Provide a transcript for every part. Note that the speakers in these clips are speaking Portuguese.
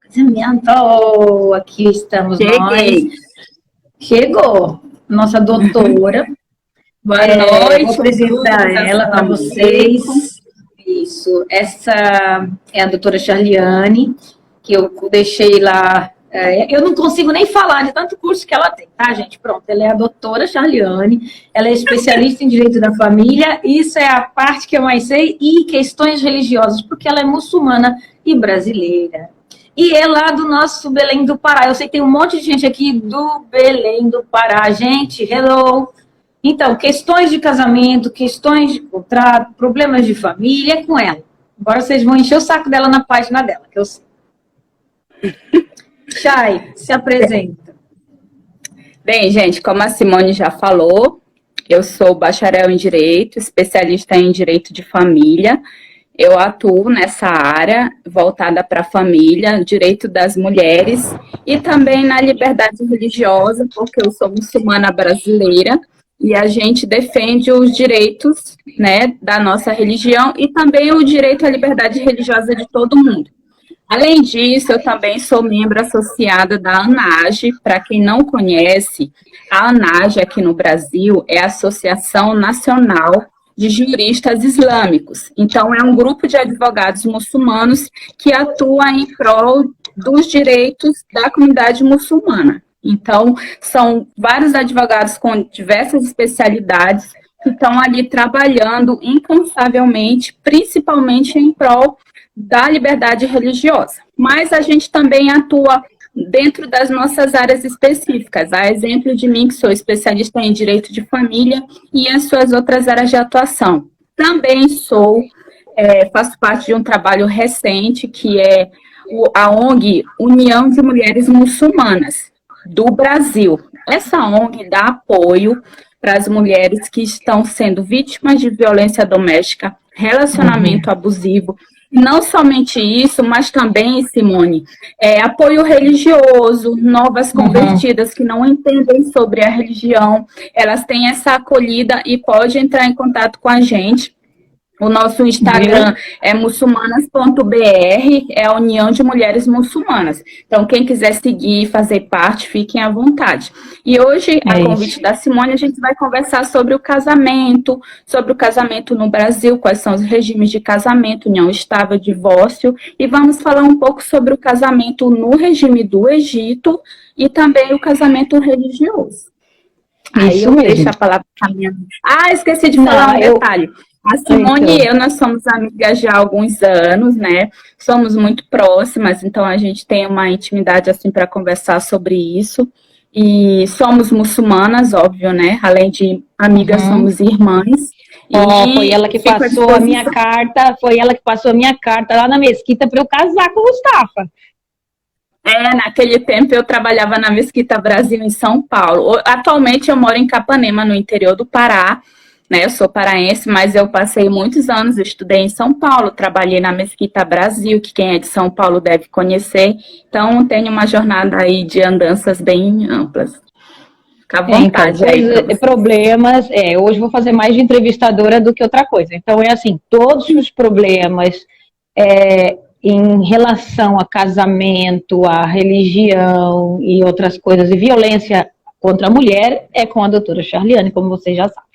Casamento, aqui estamos Cheguei. nós. Chegou, nossa doutora. Boa noite. Vou apresentar ela para vocês. Isso, essa é a doutora Charliane, que eu deixei lá. Eu não consigo nem falar de tanto curso que ela tem, tá, gente? Pronto, ela é a doutora Charliane, ela é especialista em direito da família, isso é a parte que eu mais sei, e questões religiosas, porque ela é muçulmana e brasileira. E é lá do nosso Belém do Pará. Eu sei que tem um monte de gente aqui do Belém do Pará. Gente, hello! Então, questões de casamento, questões de contrato, problemas de família, é com ela. Agora vocês vão encher o saco dela na página dela, que eu sei. Chay, se apresenta. Bem, gente, como a Simone já falou, eu sou bacharel em Direito, especialista em Direito de Família. Eu atuo nessa área voltada para a família, direito das mulheres e também na liberdade religiosa, porque eu sou muçulmana brasileira e a gente defende os direitos, né, da nossa religião e também o direito à liberdade religiosa de todo mundo. Além disso, eu também sou membro associada da ANAGE. Para quem não conhece, a ANAGE aqui no Brasil é a Associação Nacional de Juristas Islâmicos. Então, é um grupo de advogados muçulmanos que atua em prol dos direitos da comunidade muçulmana. Então, são vários advogados com diversas especialidades que estão ali trabalhando incansavelmente, principalmente em prol da liberdade religiosa. Mas a gente também atua dentro das nossas áreas específicas, a exemplo de mim, que sou especialista em direito de família e as suas outras áreas de atuação. Também faço parte de um trabalho recente, que é a ONG União de Mulheres Muçulmanas do Brasil. Essa ONG dá apoio para as mulheres que estão sendo vítimas de violência doméstica, relacionamento abusivo. Não somente isso, mas também, Simone, apoio religioso, novas convertidas que não entendem sobre a religião, elas têm essa acolhida e podem entrar em contato com a gente. O nosso Instagram é muçulmanas.br, é a União de Mulheres Muçulmanas. Então, quem quiser seguir e fazer parte, fiquem à vontade. E hoje, a convite da Simone, a gente vai conversar sobre o casamento no Brasil, quais são os regimes de casamento, união estável, divórcio, e vamos falar um pouco sobre o casamento no regime do Egito e também o casamento religioso. Aí eu deixo a palavra para minha... esqueci de falar um detalhe. A Simone e eu, nós somos amigas já há alguns anos, né? Somos muito próximas, então a gente tem uma intimidade, assim, para conversar sobre isso. E somos muçulmanas, óbvio, né? Além de amigas, somos irmãs. Foi ela que passou a minha carta, lá na mesquita para eu casar com o Mustafa. Naquele tempo eu trabalhava na Mesquita Brasil, em São Paulo. Atualmente eu moro em Capanema, no interior do Pará. Né, eu sou paraense, mas eu passei muitos anos, eu estudei em São Paulo, trabalhei na Mesquita Brasil, que quem é de São Paulo deve conhecer. Então, tenho uma jornada aí de andanças bem amplas. Fica à vontade aí. Problemas, hoje vou fazer mais de entrevistadora do que outra coisa. Então, é assim, todos os problemas em relação a casamento, a religião e outras coisas, e violência contra a mulher, é com a doutora Charliane, como vocês já sabem.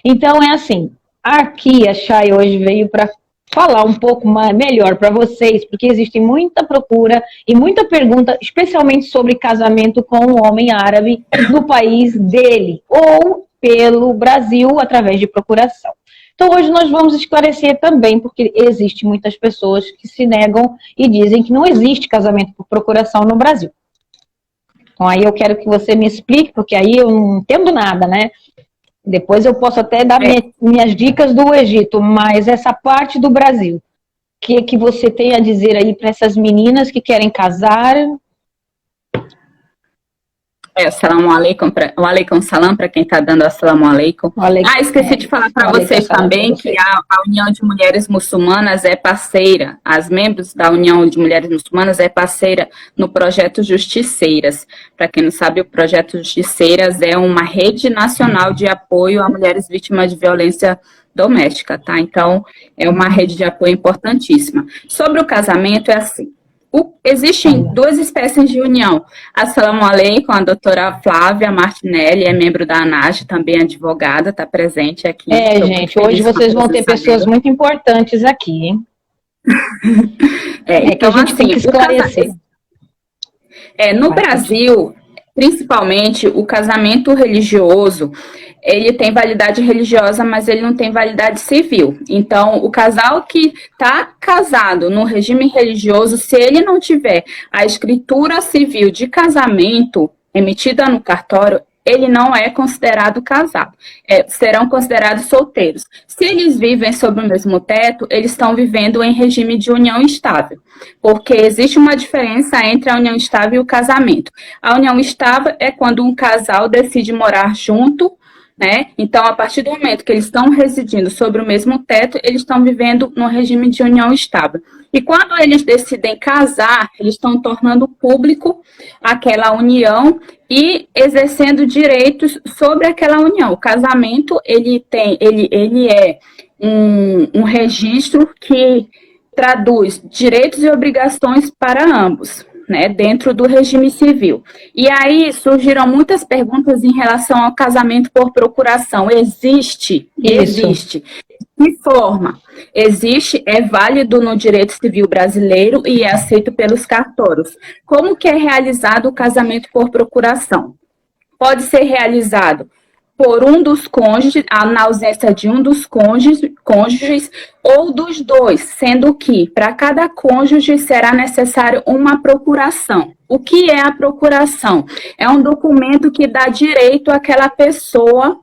Então, é assim, aqui a Chay hoje veio para falar um pouco melhor para vocês, porque existe muita procura e muita pergunta, especialmente sobre casamento com um homem árabe no país dele, ou pelo Brasil, através de procuração. Então, hoje nós vamos esclarecer também, porque existe muitas pessoas que se negam e dizem que não existe casamento por procuração no Brasil. Então, aí eu quero que você me explique, porque aí eu não entendo nada, né? Depois eu posso até dar minhas dicas do Egito, mas essa parte do Brasil, o que você tem a dizer aí para essas meninas que querem casar? Assalamu alaikum, o alaikum salam para quem está dando assalamu alaikum. Esqueci de falar para vocês também que a União de Mulheres Muçulmanas é parceira, as membros da União de Mulheres Muçulmanas é parceira no projeto Justiceiras. Para quem não sabe, o projeto Justiceiras é uma rede nacional de apoio a mulheres vítimas de violência doméstica, tá? Então, é uma rede de apoio importantíssima. Sobre o casamento, é assim. Existem duas espécies de união. Assalamu alaikum, a doutora Flávia Martinelli, é membro da ANAGE, também advogada, está presente aqui. Gente, hoje vocês vão ter pessoas muito importantes aqui, hein? Então, que a gente tem que esclarecer. No Brasil, principalmente, o casamento religioso, ele tem validade religiosa, mas ele não tem validade civil. Então, o casal que está casado no regime religioso, se ele não tiver a escritura civil de casamento emitida no cartório, ele não é considerado casado. Serão considerados solteiros. Se eles vivem sob o mesmo teto, eles estão vivendo em regime de união estável. Porque existe uma diferença entre a união estável e o casamento. A união estável é quando um casal decide morar junto, né? Então, a partir do momento que eles estão residindo sobre o mesmo teto, eles estão vivendo no regime de união estável. E quando eles decidem casar, eles estão tornando público aquela união e exercendo direitos sobre aquela união. O casamento, ele é um registro que traduz direitos e obrigações para ambos, né, dentro do regime civil. E aí surgiram muitas perguntas em relação ao casamento por procuração. Existe. De forma? Existe, é válido no direito civil brasileiro e é aceito pelos cartórios. Como que é realizado o casamento por procuração? Pode ser realizado por um dos cônjuges, na ausência de um dos cônjuges ou dos dois, sendo que para cada cônjuge será necessário uma procuração. O que é a procuração? É um documento que dá direito àquela pessoa.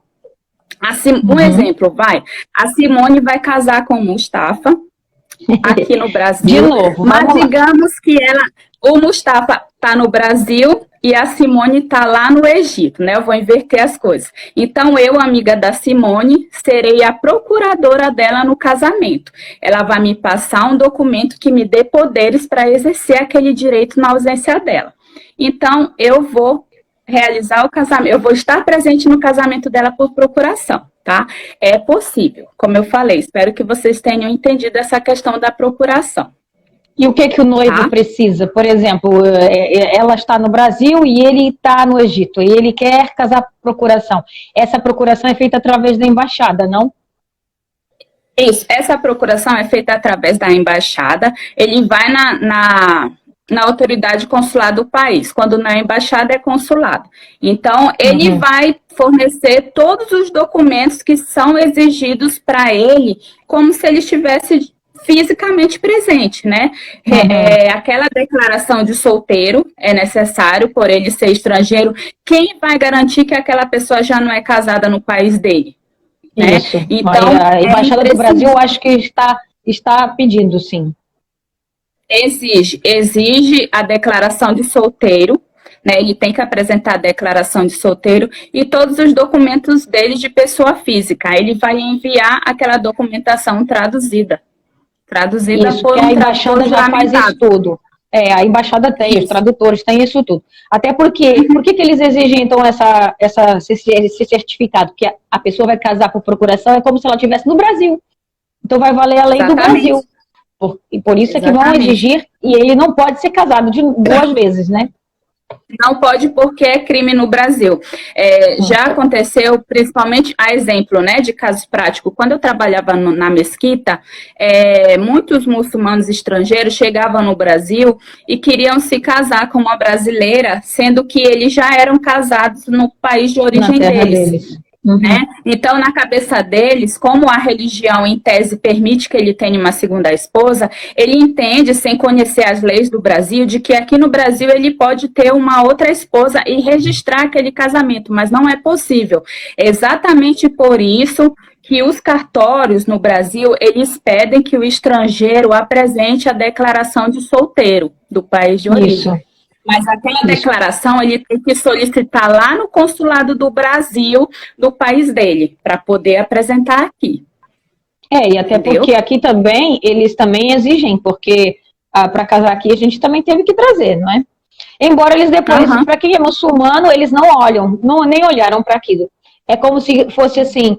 Um exemplo, a Simone vai casar com o Mustafa aqui no Brasil. De novo, mas digamos que o Mustafa está no Brasil e a Simone está lá no Egito, né? Eu vou inverter as coisas. Então, eu, amiga da Simone, serei a procuradora dela no casamento. Ela vai me passar um documento que me dê poderes para exercer aquele direito na ausência dela. Então, eu vou realizar o casamento, eu vou estar presente no casamento dela por procuração, tá? É possível, como eu falei, espero que vocês tenham entendido essa questão da procuração. E o que o noivo precisa? Por exemplo, ela está no Brasil e ele está no Egito, e ele quer casar por procuração. Essa procuração é feita através da embaixada, não? Isso, essa procuração é feita através da embaixada, ele vai na autoridade consular do país. Quando não é embaixada, é consulado. Então, ele vai fornecer todos os documentos que são exigidos para ele, como se ele estivesse fisicamente presente, né? Aquela declaração de solteiro é necessário por ele ser estrangeiro. Quem vai garantir que aquela pessoa já não é casada no país dele? Né? Isso. Então, a Embaixada do Brasil, eu acho que está pedindo, sim. Exige a declaração de solteiro, né? Ele tem que apresentar a declaração de solteiro e todos os documentos dele de pessoa física. Ele vai enviar aquela documentação traduzida Isso, por a embaixada já faz isso tudo. A embaixada tem, os tradutores têm isso tudo. Até porque, por que eles exigem, então, esse certificado? Que a pessoa vai casar por procuração, é como se ela estivesse no Brasil. Então, vai valer a lei do Brasil. E por isso é que vão exigir, e ele não pode ser casado duas vezes, né? Não pode porque é crime no Brasil. Já aconteceu, principalmente, a exemplo, né, de casos práticos. Quando eu trabalhava na mesquita, muitos muçulmanos estrangeiros chegavam no Brasil e queriam se casar com uma brasileira, sendo que eles já eram casados no país de origem deles. Né? Então, na cabeça deles, como a religião, em tese, permite que ele tenha uma segunda esposa, ele entende, sem conhecer as leis do Brasil, de que aqui no Brasil ele pode ter uma outra esposa e registrar aquele casamento, mas não é possível. Exatamente por isso que os cartórios no Brasil, eles pedem que o estrangeiro apresente a declaração de solteiro do país de origem. Mas aquela Isso. declaração ele tem que solicitar lá no consulado do Brasil, do país dele, para poder apresentar aqui. E até Entendeu? porque aqui também, eles também exigem, porque para casar aqui a gente também teve que trazer, não é? Embora eles depois, para quem é muçulmano, eles não olham, nem olharam para aquilo. É como se fosse assim,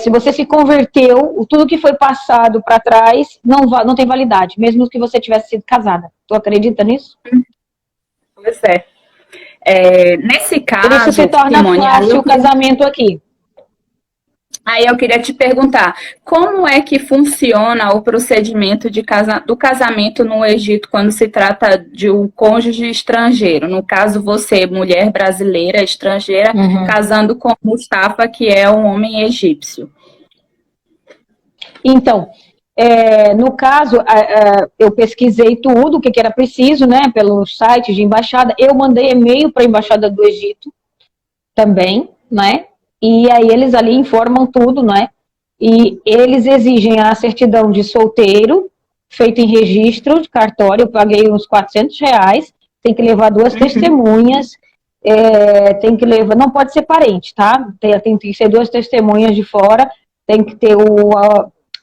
se você se converteu, tudo que foi passado para trás não tem validade, mesmo que você tivesse sido casada. Tu acredita nisso? Pois é. Nesse caso, por isso se torna Simone, fácil o casamento aqui. Aí eu queria te perguntar, como é que funciona o procedimento do casamento no Egito quando se trata de um cônjuge estrangeiro? No caso, você, mulher brasileira, estrangeira, casando com Mustafa, que é um homem egípcio. Então, no caso, eu pesquisei tudo o que era preciso, né, pelo site de embaixada. Eu mandei e-mail para a embaixada do Egito também, né? E aí eles ali informam tudo, né? E eles exigem a certidão de solteiro, feito em registro de cartório, eu paguei uns R$ 400, tem que levar 2 testemunhas, tem que levar, não pode ser parente, tá? Tem que ser 2 testemunhas de fora, tem que ter o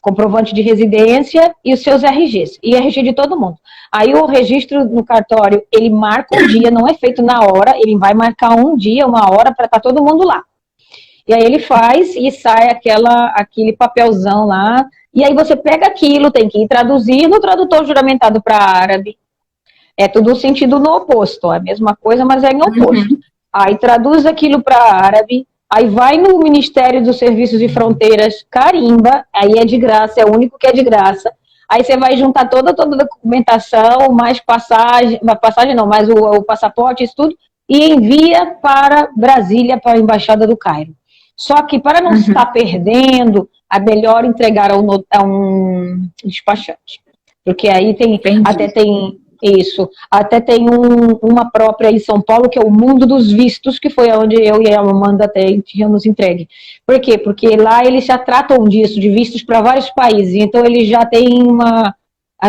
comprovante de residência e os seus RGs, e RG de todo mundo. Aí o registro no cartório, ele marca um dia, não é feito na hora, ele vai marcar um dia, uma hora, para estar todo mundo lá. E aí ele faz e sai aquele papelzão lá, e aí você pega aquilo, tem que ir traduzir no tradutor juramentado para árabe. É tudo sentido no oposto, é a mesma coisa, mas é em oposto. Aí traduz aquilo para árabe, aí vai no Ministério dos Serviços de Fronteiras, carimba, aí é de graça, é o único que é de graça. Aí você vai juntar toda a documentação, mais passagem não, mais o passaporte, isso tudo, e envia para Brasília, para a Embaixada do Cairo. Só que para não estar perdendo, é melhor entregar a um despachante. Porque aí até tem uma própria em São Paulo, que é o Mundo dos Vistos, que foi onde eu e a Amanda até tínhamos entregue. Por quê? Porque lá eles já tratam disso, de vistos para vários países, então eles já têm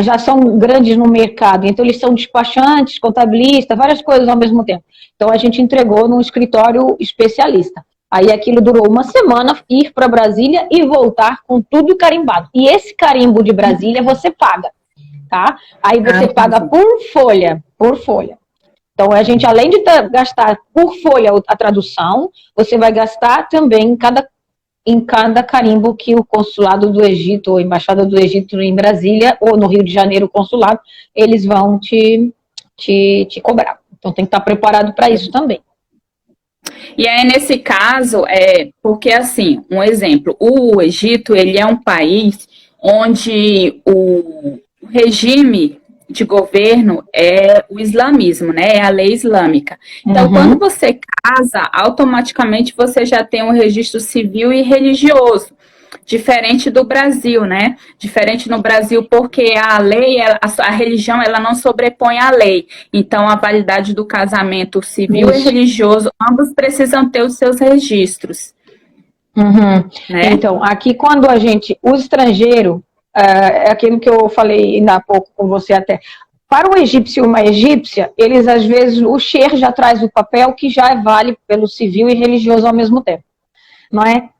já são grandes no mercado, então eles são despachantes, contabilistas, várias coisas ao mesmo tempo. Então a gente entregou num escritório especialista. Aí aquilo durou uma semana, ir para Brasília e voltar com tudo carimbado. E esse carimbo de Brasília você paga, tá? Aí você paga por folha. Então a gente, além de gastar por folha a tradução, você vai gastar também em cada carimbo que o consulado do Egito, ou a embaixada do Egito em Brasília, ou no Rio de Janeiro, o consulado, eles vão te cobrar. Então tem que estar preparado para isso também. E aí, nesse caso, porque assim, um exemplo, o Egito, ele é um país onde o regime de governo é o islamismo, né? É a lei islâmica. Então, quando você casa, automaticamente você já tem um registro civil e religioso. Diferente do Brasil, né? Diferente no Brasil, porque a lei, a religião, ela não sobrepõe a lei. Então, a validade do casamento civil e religioso, ambos precisam ter os seus registros. Né? Então, aqui quando o estrangeiro, é aquilo que eu falei ainda há pouco com você até, para um egípcio e uma egípcia, eles às vezes, o sheikh já traz o papel que já vale pelo civil e religioso ao mesmo tempo.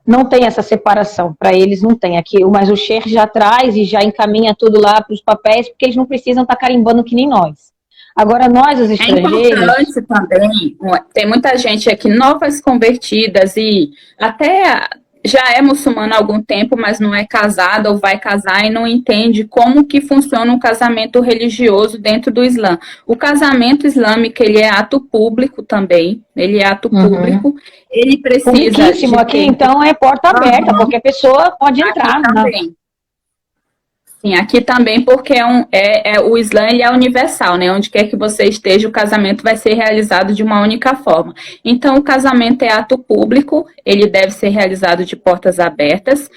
Não tem essa separação, para eles não tem aqui, mas o sheikh já traz e já encaminha tudo lá para os papéis, porque eles não precisam estar carimbando que nem nós. Agora nós, os estrangeiros... É importante também, tem muita gente aqui, novas convertidas e até já é muçulmana há algum tempo, mas não é casada ou vai casar e não entende como que funciona um casamento religioso dentro do Islã. O casamento islâmico, ele é ato público também, ele é ato público, ele precisa... Riquíssimo aqui, então é porta aberta, qualquer pessoa pode entrar. Também. Sim, aqui também, porque o Islã ele é universal, né? Onde quer que você esteja, o casamento vai ser realizado de uma única forma. Então, o casamento é ato público, ele deve ser realizado de portas abertas,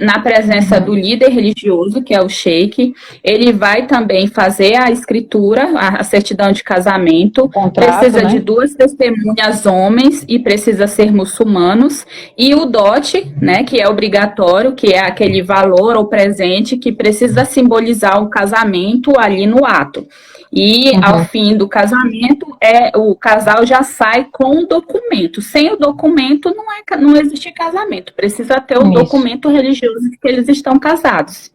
na presença do líder religioso, que é o sheik. Ele vai também fazer a escritura, a certidão de casamento, precisa de 2 testemunhas homens e precisa ser muçulmanos, e o dote, né, que é obrigatório, que é aquele valor ou presente que precisa precisa simbolizar o casamento ali no ato. E ao fim do casamento, o casal já sai com o documento. Sem o documento, não existe casamento. Precisa ter o documento religioso de que eles estão casados.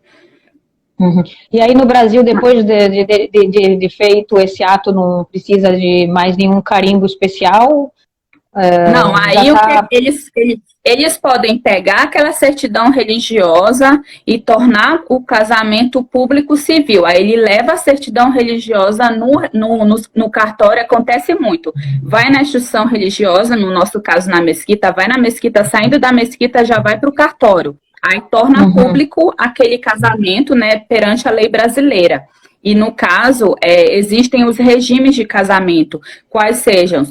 E aí no Brasil, depois de feito esse ato, não precisa de mais nenhum carimbo especial? Não, aí eles podem pegar aquela certidão religiosa e tornar o casamento público civil. Aí ele leva a certidão religiosa no cartório, acontece muito. Vai na instituição religiosa, no nosso caso na mesquita, vai na mesquita, saindo da mesquita já vai para o cartório. Aí torna público aquele casamento, né, perante a lei brasileira. E, no caso, existem os regimes de casamento, quais sejam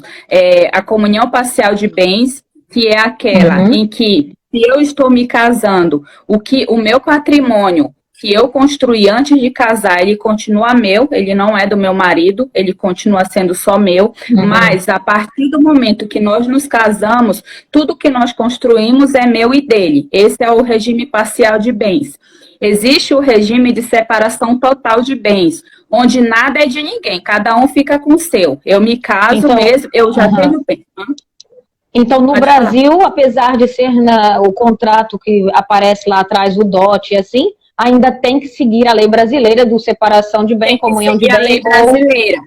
a comunhão parcial de bens, que é aquela em que, se eu estou me casando, o meu patrimônio que eu construí antes de casar, ele continua meu, ele não é do meu marido, ele continua sendo só meu, mas a partir do momento que nós nos casamos, tudo que nós construímos é meu e dele. Esse é o regime parcial de bens. Existe o regime de separação total de bens, onde nada é de ninguém, cada um fica com o seu. Eu me caso mesmo, eu já tenho bem. Então, no Brasil, apesar de ser o contrato que aparece lá atrás, o DOT e assim, ainda tem que seguir a lei brasileira do separação de bem, comunhão de bem. A lei brasileira.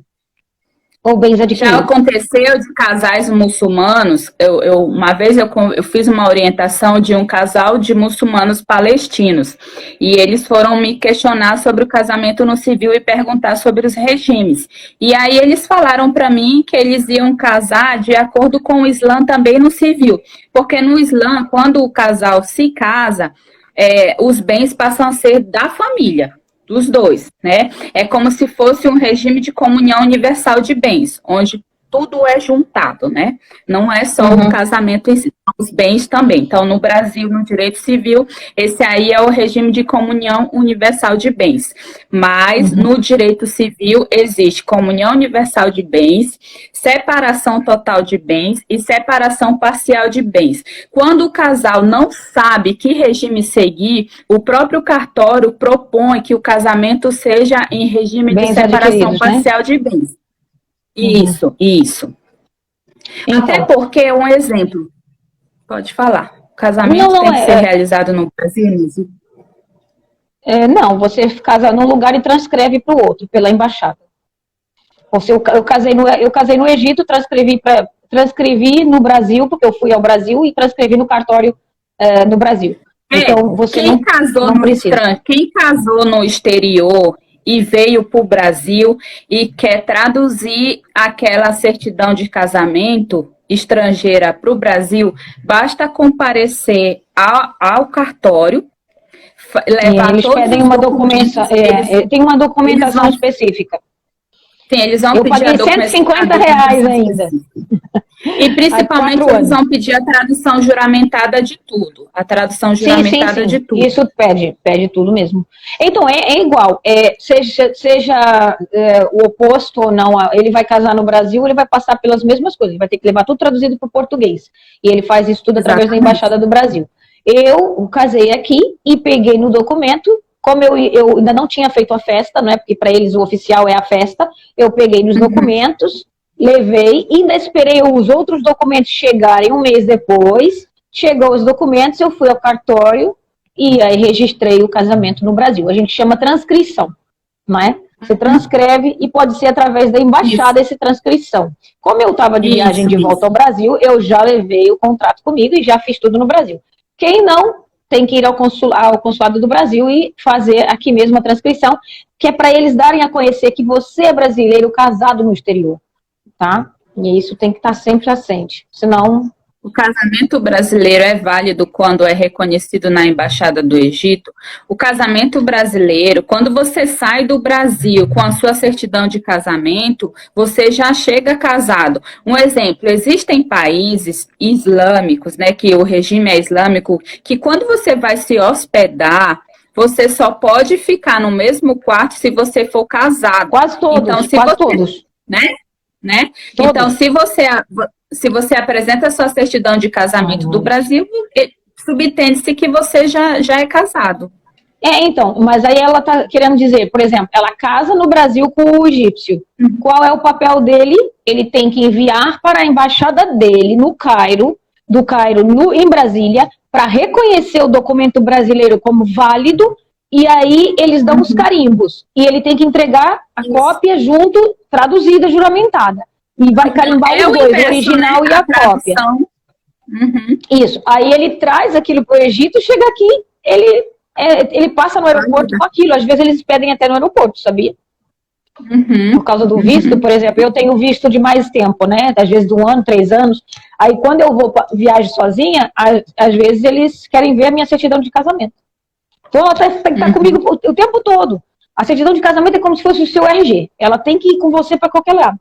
Ou bens adquiridos. Já aconteceu de casais muçulmanos, uma vez eu fiz uma orientação de um casal de muçulmanos palestinos, e eles foram me questionar sobre o casamento no civil e perguntar sobre os regimes. E aí eles falaram para mim que eles iam casar de acordo com o Islã também no civil, porque no Islã, quando o casal se casa, os bens passam a ser da família. Dos dois, né? É como se fosse um regime de comunhão universal de bens, onde tudo é juntado, né? Não é só o casamento em si, os bens também. Então, no Brasil, no direito civil, esse aí é o regime de comunhão universal de bens. Mas, no direito civil, existe comunhão universal de bens, separação total de bens e separação parcial de bens. Quando o casal não sabe que regime seguir, o próprio cartório propõe que o casamento seja em regime de separação parcial, né, de bens. Isso. Então, até porque, um exemplo, pode falar, o casamento tem que ser realizado no Brasil? Não, você casa num lugar e transcreve para o outro, pela embaixada. Eu casei no Egito, transcrevi no Brasil, porque eu fui ao Brasil e transcrevi no cartório no Brasil. Então, você não precisa. Quem casou no exterior e veio para o Brasil e quer traduzir aquela certidão de casamento estrangeira para o Brasil, basta comparecer ao cartório, levar eles pedem uma documentação, tem uma documentação específica. Sim, eles vão pedir a documentação. R$150 ainda. E principalmente eles vão pedir a tradução juramentada de tudo. A tradução juramentada de tudo. Isso pede tudo mesmo. Então, é igual. Seja o oposto ou não, ele vai casar no Brasil, ele vai passar pelas mesmas coisas. Ele vai ter que levar tudo traduzido para o português. E ele faz isso tudo através da Embaixada do Brasil. Eu casei aqui e peguei no documento. Como eu ainda não tinha feito a festa, não é? Porque para eles o oficial é a festa, eu peguei nos documentos, levei, ainda esperei os outros documentos chegarem um mês depois, chegou os documentos, eu fui ao cartório e aí registrei o casamento no Brasil. A gente chama transcrição, não é? Você transcreve e pode ser através da embaixada essa transcrição. Como eu estava de viagem de volta ao Brasil, eu já levei o contrato comigo e já fiz tudo no Brasil. Quem não, tem que ir ao consulado do Brasil e fazer aqui mesmo a transcrição, que é para eles darem a conhecer que você é brasileiro casado no exterior, tá? E isso tem que estar sempre assente, senão... O casamento brasileiro é válido quando é reconhecido na Embaixada do Egito. O casamento brasileiro, quando você sai do Brasil com a sua certidão de casamento, você já chega casado. Um exemplo, existem países islâmicos, né, que o regime é islâmico, que quando você vai se hospedar, você só pode ficar no mesmo quarto se você for casado. Quase todos, então, todos. Né? Todos. Então, se você apresenta a sua certidão de casamento do Brasil, subtende-se que você já é casado. Então, mas aí ela tá querendo dizer, por exemplo, ela casa no Brasil com o egípcio. Qual é o papel dele? Ele tem que enviar para a embaixada dele no Cairo, do Cairo em Brasília, para reconhecer o documento brasileiro como válido, e aí eles dão os carimbos. E ele tem que entregar a cópia junto, traduzida, juramentada. E vai carimbar os dois, o original, né? E a cópia. Isso. Aí ele traz aquilo para o Egito, chega aqui, ele passa no aeroporto com aquilo. Às vezes eles pedem até no aeroporto, sabia? Por causa do visto, por exemplo. Eu tenho visto de mais tempo, né? Às vezes de 1 ano, 3 anos. Aí quando eu vou viajar sozinha, às vezes eles querem ver a minha certidão de casamento. Então ela tem que estar comigo o tempo todo. A certidão de casamento é como se fosse o seu RG. Ela tem que ir com você para qualquer lado.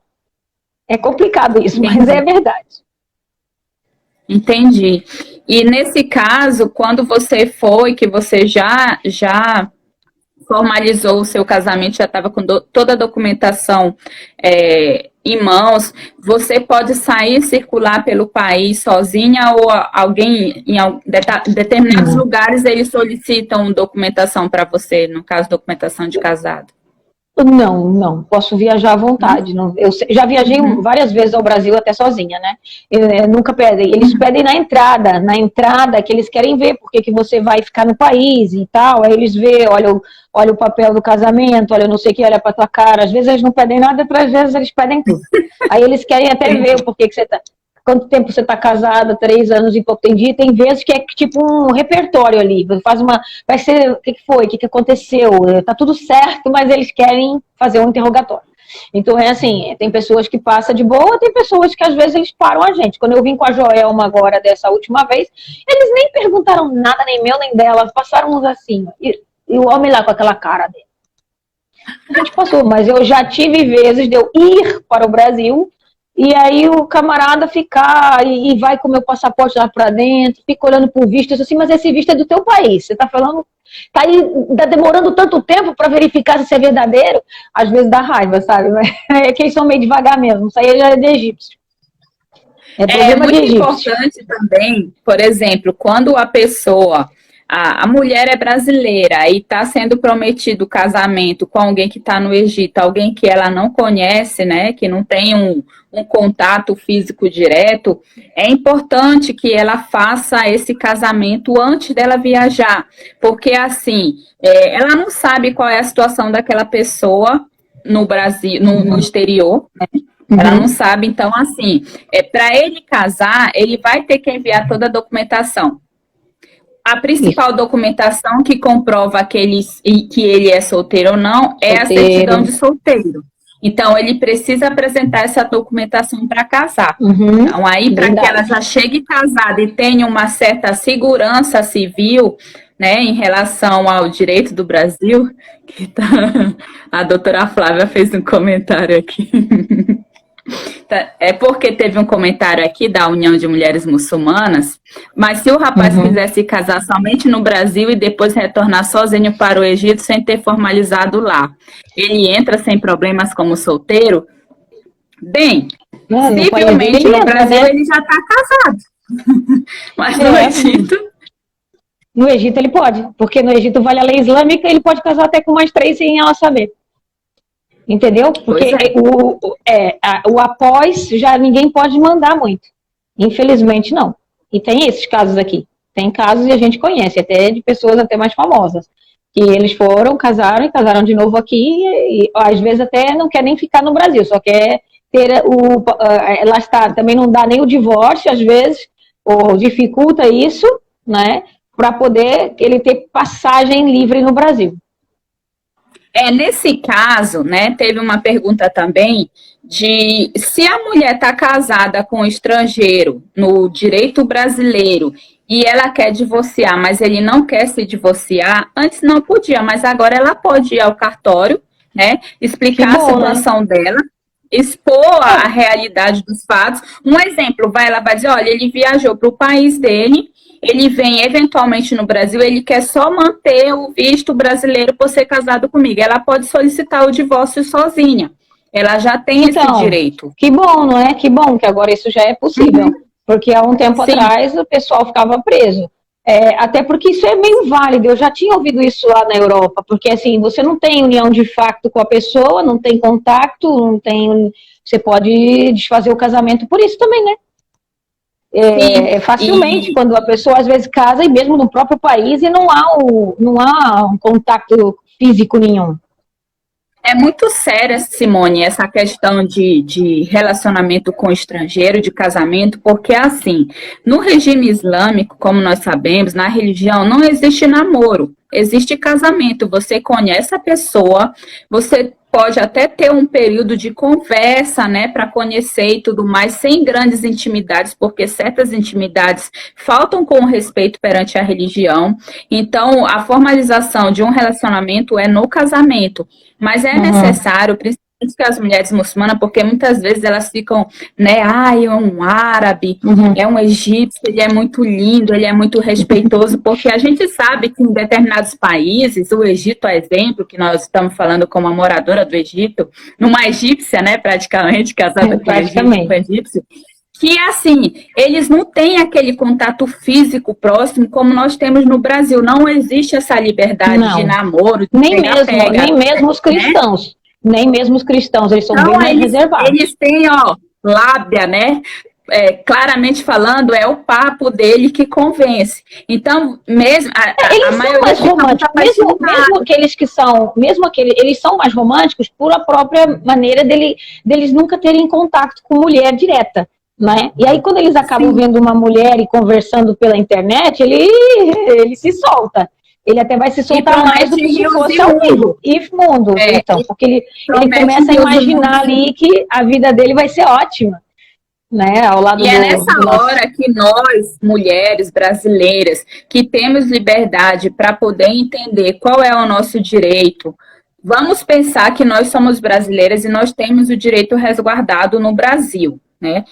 É complicado isso, mas é verdade. Entendi. E nesse caso, quando você foi, que você já formalizou o seu casamento, já estava com toda a documentação em mãos, você pode sair, circular pelo país sozinha ou alguém, em determinados lugares, eles solicitam documentação para você, no caso, documentação de casado? Não. Posso viajar à vontade. Eu já viajei várias vezes ao Brasil, até sozinha, né? Nunca pedem. Eles pedem na entrada, que eles querem ver porque que você vai ficar no país e tal. Aí eles vê, olha o papel do casamento, olha não sei o que, olha pra tua cara. Às vezes eles não pedem nada, outras vezes eles pedem tudo. Aí eles querem até ver o porquê que você tá... Quanto tempo você está casada, 3 anos e pouco tem dia, tem vezes que é tipo um repertório ali, vai ser, o que foi, o que aconteceu, tá tudo certo, mas eles querem fazer um interrogatório. Então é assim, tem pessoas que passam de boa, tem pessoas que às vezes eles param a gente. Quando eu vim com a Joelma agora, dessa última vez, eles nem perguntaram nada, nem meu, nem dela, passaram uns assim, e o homem lá com aquela cara dele. A gente passou, mas eu já tive vezes de eu ir para o Brasil, e aí o camarada ficar e vai com o meu passaporte lá pra dentro, fica olhando por visto, assim, mas esse visto é do teu país. Você tá falando, tá aí, tá demorando tanto tempo para verificar se é verdadeiro, às vezes dá raiva, sabe? É que eles são meio devagar mesmo, isso aí já é de egípcio. É muito importante também, por exemplo, quando a pessoa... A mulher é brasileira e está sendo prometido casamento com alguém que está no Egito, alguém que ela não conhece, né, que não tem um contato físico direto, é importante que ela faça esse casamento antes dela viajar, porque assim, ela não sabe qual é a situação daquela pessoa no Brasil, no exterior, né? Ela não sabe, então assim, para ele casar, ele vai ter que enviar toda a documentação. A principal documentação que comprova que ele é solteiro ou não é a certidão de solteiro. Então, ele precisa apresentar essa documentação para casar. Então, aí, para que ela já chegue casada e tenha uma certa segurança civil, né, em relação ao direito do Brasil, a doutora Flávia fez um comentário aqui. É porque teve um comentário aqui da União de Mulheres Muçulmanas, mas se o rapaz quisesse casar somente no Brasil e depois retornar sozinho para o Egito sem ter formalizado lá, ele entra sem problemas como solteiro? Bem, civilmente no Brasil, né? Ele já está casado. Mas no Egito... No Egito ele pode, porque no Egito vale a lei islâmica, ele pode casar até com mais 3 sem ela saber. Entendeu? Porque o após já ninguém pode mandar muito. Infelizmente, não. E tem esses casos aqui. Tem casos e a gente conhece, até de pessoas até mais famosas. Que eles foram, casaram e casaram de novo aqui e às vezes até não quer nem ficar no Brasil, só quer ter lá está, também não dá nem o divórcio, às vezes, ou dificulta isso, né? Para poder ele ter passagem livre no Brasil. Nesse caso, né, teve uma pergunta também de se a mulher está casada com um estrangeiro no direito brasileiro e ela quer divorciar, mas ele não quer se divorciar, antes não podia, mas agora ela pode ir ao cartório, né, explicar a situação dela, expor a realidade dos fatos. Um exemplo, ela vai dizer, olha, ele viajou para o país dele, ele vem eventualmente no Brasil, ele quer só manter o visto brasileiro por ser casado comigo. Ela pode solicitar o divórcio sozinha. Ela já tem esse direito. Que bom, não é? Que bom que agora isso já é possível. Porque há um tempo atrás o pessoal ficava preso. Até porque isso é meio válido, eu já tinha ouvido isso lá na Europa, porque assim, você não tem união de facto com a pessoa, não tem contato, não tem. Você pode desfazer o casamento por isso também, né? Facilmente, quando a pessoa às vezes casa, e mesmo no próprio país, e não há um contato físico nenhum. É muito séria, Simone, essa questão de relacionamento com estrangeiro, de casamento, porque assim, no regime islâmico, como nós sabemos, na religião não existe namoro, existe casamento. Você conhece a pessoa, você pode até ter um período de conversa, né, para conhecer e tudo mais, sem grandes intimidades, porque certas intimidades faltam com respeito perante a religião. Então, a formalização de um relacionamento é no casamento. Mas é necessário, principalmente que as mulheres muçulmanas, porque muitas vezes elas ficam, né, é um árabe, é um egípcio, ele é muito lindo, ele é muito respeitoso, porque a gente sabe que em determinados países, o Egito, é exemplo, que nós estamos falando como uma moradora do Egito, numa egípcia, né, praticamente, casada com egípcio, que, assim, eles não têm aquele contato físico próximo como nós temos no Brasil. Não existe essa liberdade de namoro. Nem mesmo os cristãos. Né? Nem mesmo os cristãos, eles são bem mais reservados. Eles têm, lábia, né? Claramente falando, é o papo dele que convence. Então, mesmo eles são mais românticos, mesmo aqueles que são, eles são mais românticos por a própria maneira deles nunca terem contato com mulher direta. Né? E aí, quando eles acabam vendo uma mulher e conversando pela internet, ele se solta. Ele até vai se soltar mais do que se fosse amigo. E mundo, então, porque ele começa a imaginar ali que a vida dele vai ser ótima. Né? Ao lado é nessa hora que nós, mulheres brasileiras, que temos liberdade para poder entender qual é o nosso direito, vamos pensar que nós somos brasileiras e nós temos o direito resguardado no Brasil, né?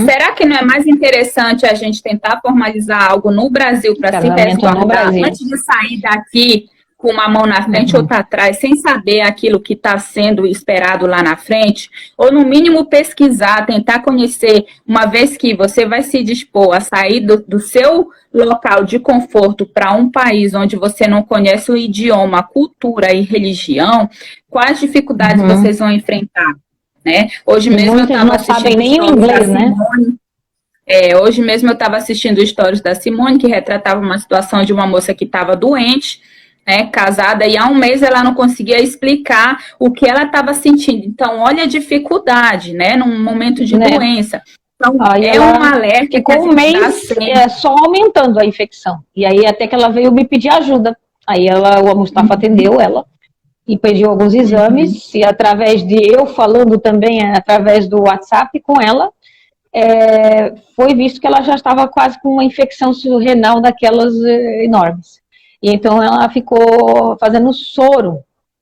Será que não é mais interessante a gente tentar formalizar algo no Brasil para se resguardar antes de sair daqui com uma mão na frente ou outra atrás, sem saber aquilo que está sendo esperado lá na frente? Ou, no mínimo, pesquisar, tentar conhecer, uma vez que você vai se dispor a sair do seu local de conforto para um país onde você não conhece o idioma, a cultura e religião, quais dificuldades vocês vão enfrentar? Né? Hoje mesmo eu estava assistindo nem o inglês, né? Hoje mesmo eu estava assistindo stories da Simone, que retratava uma situação de uma moça que estava doente, né, casada, e há um mês ela não conseguia explicar o que ela estava sentindo. Então, olha a dificuldade, né, num momento de doença. Então, um alerta. Ficou um mês só aumentando a infecção. E aí até que ela veio me pedir ajuda. Aí o Mustafa atendeu ela e pediu alguns exames, e através de eu falando também, através do WhatsApp com ela, foi visto que ela já estava quase com uma infecção renal daquelas enormes. E então ela ficou fazendo soro,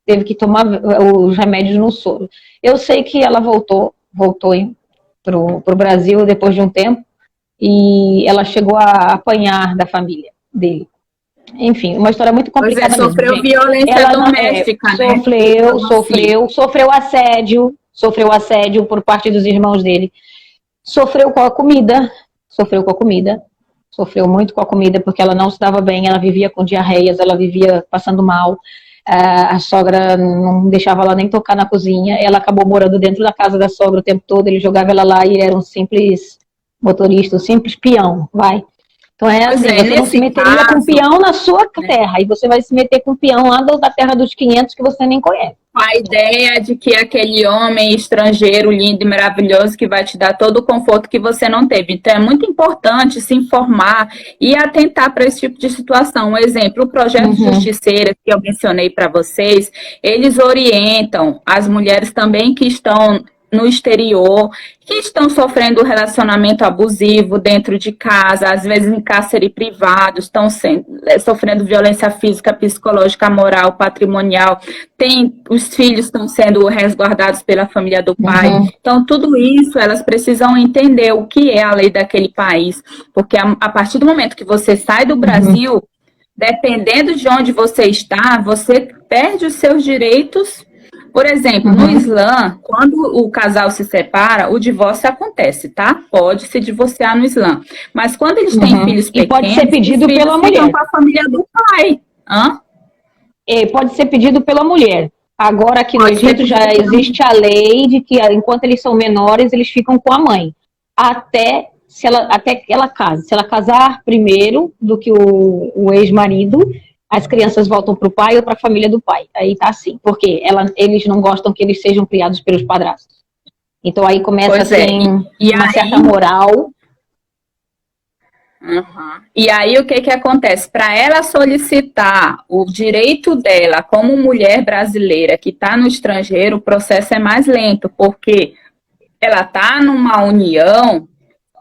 teve que tomar os remédios no soro. Eu sei que ela voltou para o Brasil depois de um tempo, e ela chegou a apanhar da família dele. Enfim, uma história muito complicada. Sofreu violência doméstica, né? Sofreu assédio por parte dos irmãos dele. Sofreu muito com a comida, porque ela não estava bem, ela vivia com diarreias, ela vivia passando mal. A sogra não deixava ela nem tocar na cozinha, ela acabou morando dentro da casa da sogra o tempo todo, ele jogava ela lá e era um simples motorista, um simples peão, vai. Então você não se meteria com peão na sua terra, e você vai se meter com peão lá da terra dos 500 que você nem conhece. A ideia de que aquele homem estrangeiro lindo e maravilhoso que vai te dar todo o conforto que você não teve. Então é muito importante se informar e atentar para esse tipo de situação. Um exemplo, o projeto Justiceiras que eu mencionei para vocês, eles orientam as mulheres também que estão no exterior, que estão sofrendo relacionamento abusivo dentro de casa, às vezes em cárcere privado, estão sofrendo violência física, psicológica, moral, patrimonial, os filhos estão sendo resguardados pela família do pai. Então, tudo isso, elas precisam entender o que é a lei daquele país, porque a partir do momento que você sai do Brasil, dependendo de onde você está, você perde os seus direitos Por exemplo, no Islã, quando o casal se separa, o divórcio acontece, tá? Pode se divorciar no Islã. Mas quando eles têm filhos E pode ser pequenos, pedido os filhos pela ficam mulher. com a família do pai. Hã? Pode ser pedido pela mulher. Agora, aqui no Pode ser Egito, já pedido pela existe a lei de que, enquanto eles são menores, eles ficam com a mãe. Até que ela case. Se ela casar primeiro do que o ex-marido, as crianças voltam para o pai ou para a família do pai. Aí tá assim. Porque eles não gostam que eles sejam criados pelos padrastos. Então, aí começa, Pois é. assim, E uma aí- certa moral. E aí o que que acontece? Para ela solicitar o direito dela como mulher brasileira que está no estrangeiro, o processo é mais lento, porque ela está numa união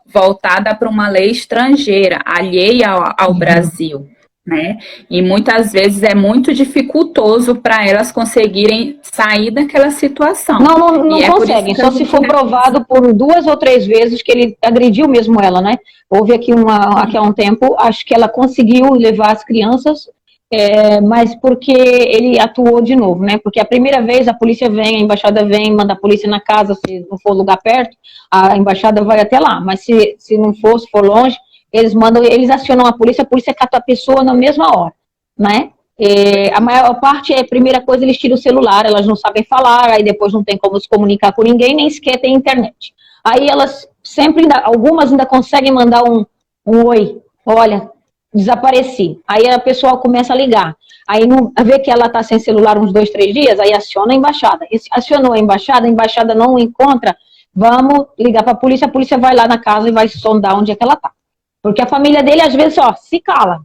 voltada para uma lei estrangeira, alheia ao Brasil, né? E muitas vezes é muito dificultoso para elas conseguirem sair daquela situação. Não E é por conseguem, isso que só a se gente for provado por 2 ou 3 vezes que ele agrediu mesmo ela, né? Houve aqui há um tempo, acho que ela conseguiu levar as crianças, mas porque ele atuou de novo, né? Porque a primeira vez a polícia vem, a embaixada vem, manda a polícia na casa, se não for lugar perto, a embaixada vai até lá, mas se não for, se for longe, eles acionam a polícia cata a pessoa na mesma hora, né? A maior parte a primeira coisa, eles tiram o celular, elas não sabem falar, aí depois não tem como se comunicar com ninguém, nem sequer tem internet. Aí elas algumas ainda conseguem mandar um oi, olha, desapareci. Aí a pessoa começa a ligar. Aí vê que ela está sem celular uns 2, 3 dias, aí aciona a embaixada. E acionou a embaixada não encontra, vamos ligar para a polícia vai lá na casa e vai sondar onde é que ela está. Porque a família dele, às vezes, se cala.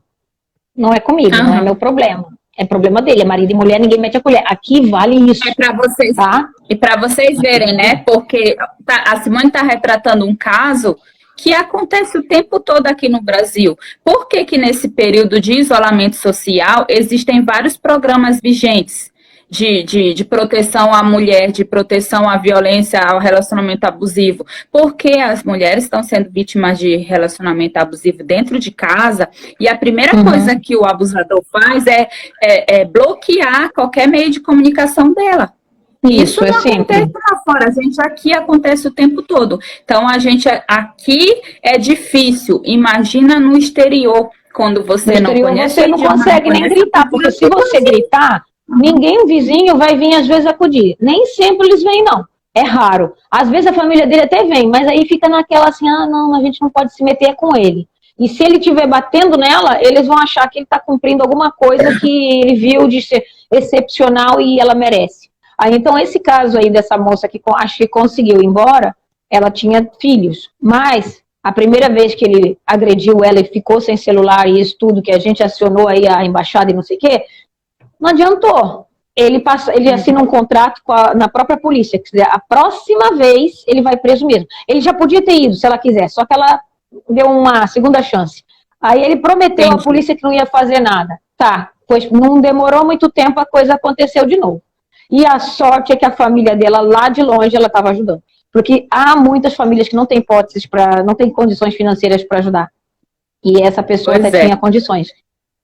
Não é comigo, não é meu problema. É problema dele, é marido e mulher, ninguém mete a colher. Aqui vale isso. É para vocês, tá? E para vocês verem, né? Porque a Simone está retratando um caso que acontece o tempo todo aqui no Brasil. Por que que nesse período de isolamento social existem vários programas vigentes de proteção à mulher, de proteção à violência, ao relacionamento abusivo? Porque as mulheres estão sendo vítimas de relacionamento abusivo dentro de casa e a primeira coisa que o abusador faz é bloquear qualquer meio de comunicação dela. Isso não acontece lá fora, a gente aqui acontece o tempo todo. Então, a gente aqui é difícil. Imagina no exterior, quando você não conhece. Você não consegue nem gritar, porque se você gritar, ninguém, o vizinho, vai vir às vezes acudir. Nem sempre eles vêm, não. É raro. Às vezes a família dele até vem, mas aí fica naquela assim, não, a gente não pode se meter com ele. E se ele estiver batendo nela, eles vão achar que ele está cumprindo alguma coisa que ele viu de ser excepcional e ela merece. Aí, então, esse caso aí dessa moça que acho que conseguiu ir embora, ela tinha filhos, mas a primeira vez que ele agrediu ela e ficou sem celular e isso tudo, que a gente acionou aí a embaixada e não sei o quê, não adiantou. Ele assina um contrato na própria polícia, que a próxima vez ele vai preso mesmo. Ele já podia ter ido, se ela quiser, só que ela deu uma segunda chance. Aí ele prometeu à polícia que não ia fazer nada. Tá, pois não demorou muito tempo, a coisa aconteceu de novo. E a sorte é que a família dela, lá de longe, ela estava ajudando. Porque há muitas famílias que não têm não têm condições financeiras para ajudar. E essa pessoa até tinha condições.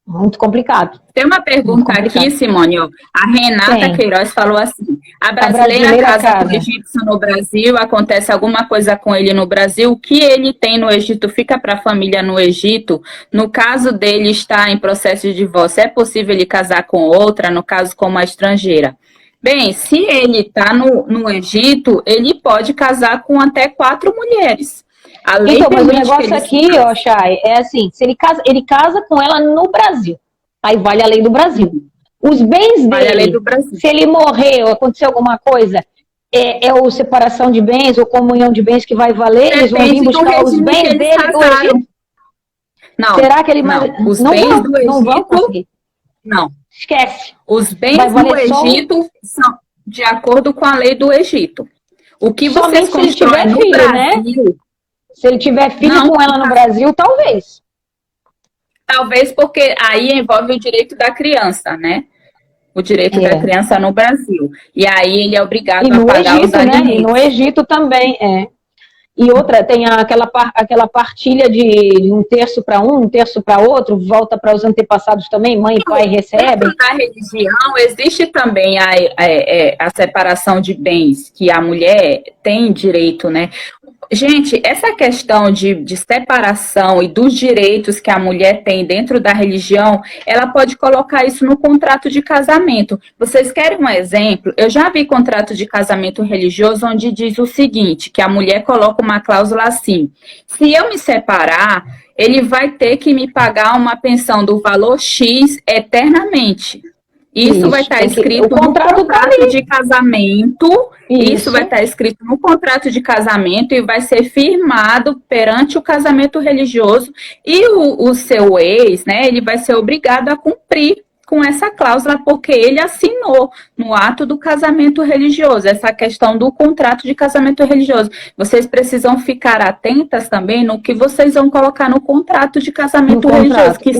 Muito complicado. Tem uma pergunta aqui, Simone. A Renata Queiroz falou assim: a brasileira casa com o egípcio no Brasil, acontece alguma coisa com ele no Brasil, o que ele tem no Egito fica para a família no Egito. No caso dele estar em processo de divórcio, é possível ele casar com outra, no caso com uma estrangeira? Bem, se ele está no Egito, ele pode casar com até 4 mulheres. Então, mas o negócio aqui, Chay, é assim, se ele casa com ela no Brasil, aí vale a lei do Brasil. Os bens dele, se ele morrer ou acontecer alguma coisa, ou separação de bens ou comunhão de bens que vai valer, eles vão vir buscar os bens dele do Egito. Não. Será que ele os bens do Egito, não vão conseguir? Não. Esquece. Os bens do Egito são de acordo com a lei do Egito. O que vocês constroem no Brasil... Né? Se ele tiver filho com ela no Brasil, talvez. Talvez porque aí envolve o direito da criança, né? O direito da criança no Brasil. E aí ele é obrigado a pagar os alimentos. E no Egito também, E outra, tem aquela partilha de um terço para um terço para outro, volta para os antepassados também, mãe e pai recebem. Dentro da religião, existe também a separação de bens, que a mulher tem direito, né? Gente, essa questão de separação e dos direitos que a mulher tem dentro da religião, ela pode colocar isso no contrato de casamento. Vocês querem um exemplo? Eu já vi contrato de casamento religioso onde diz o seguinte, que a mulher coloca uma cláusula assim: se eu me separar, ele vai ter que me pagar uma pensão do valor X eternamente. Isso vai estar escrito no contrato de casamento. Isso vai estar escrito no contrato de casamento e vai ser firmado perante o casamento religioso. E o seu ex, né, ele vai ser obrigado a cumprir com essa cláusula, porque ele assinou no ato do casamento religioso, essa questão do contrato de casamento religioso. Vocês precisam ficar atentas também no que vocês vão colocar no contrato de casamento religioso. Que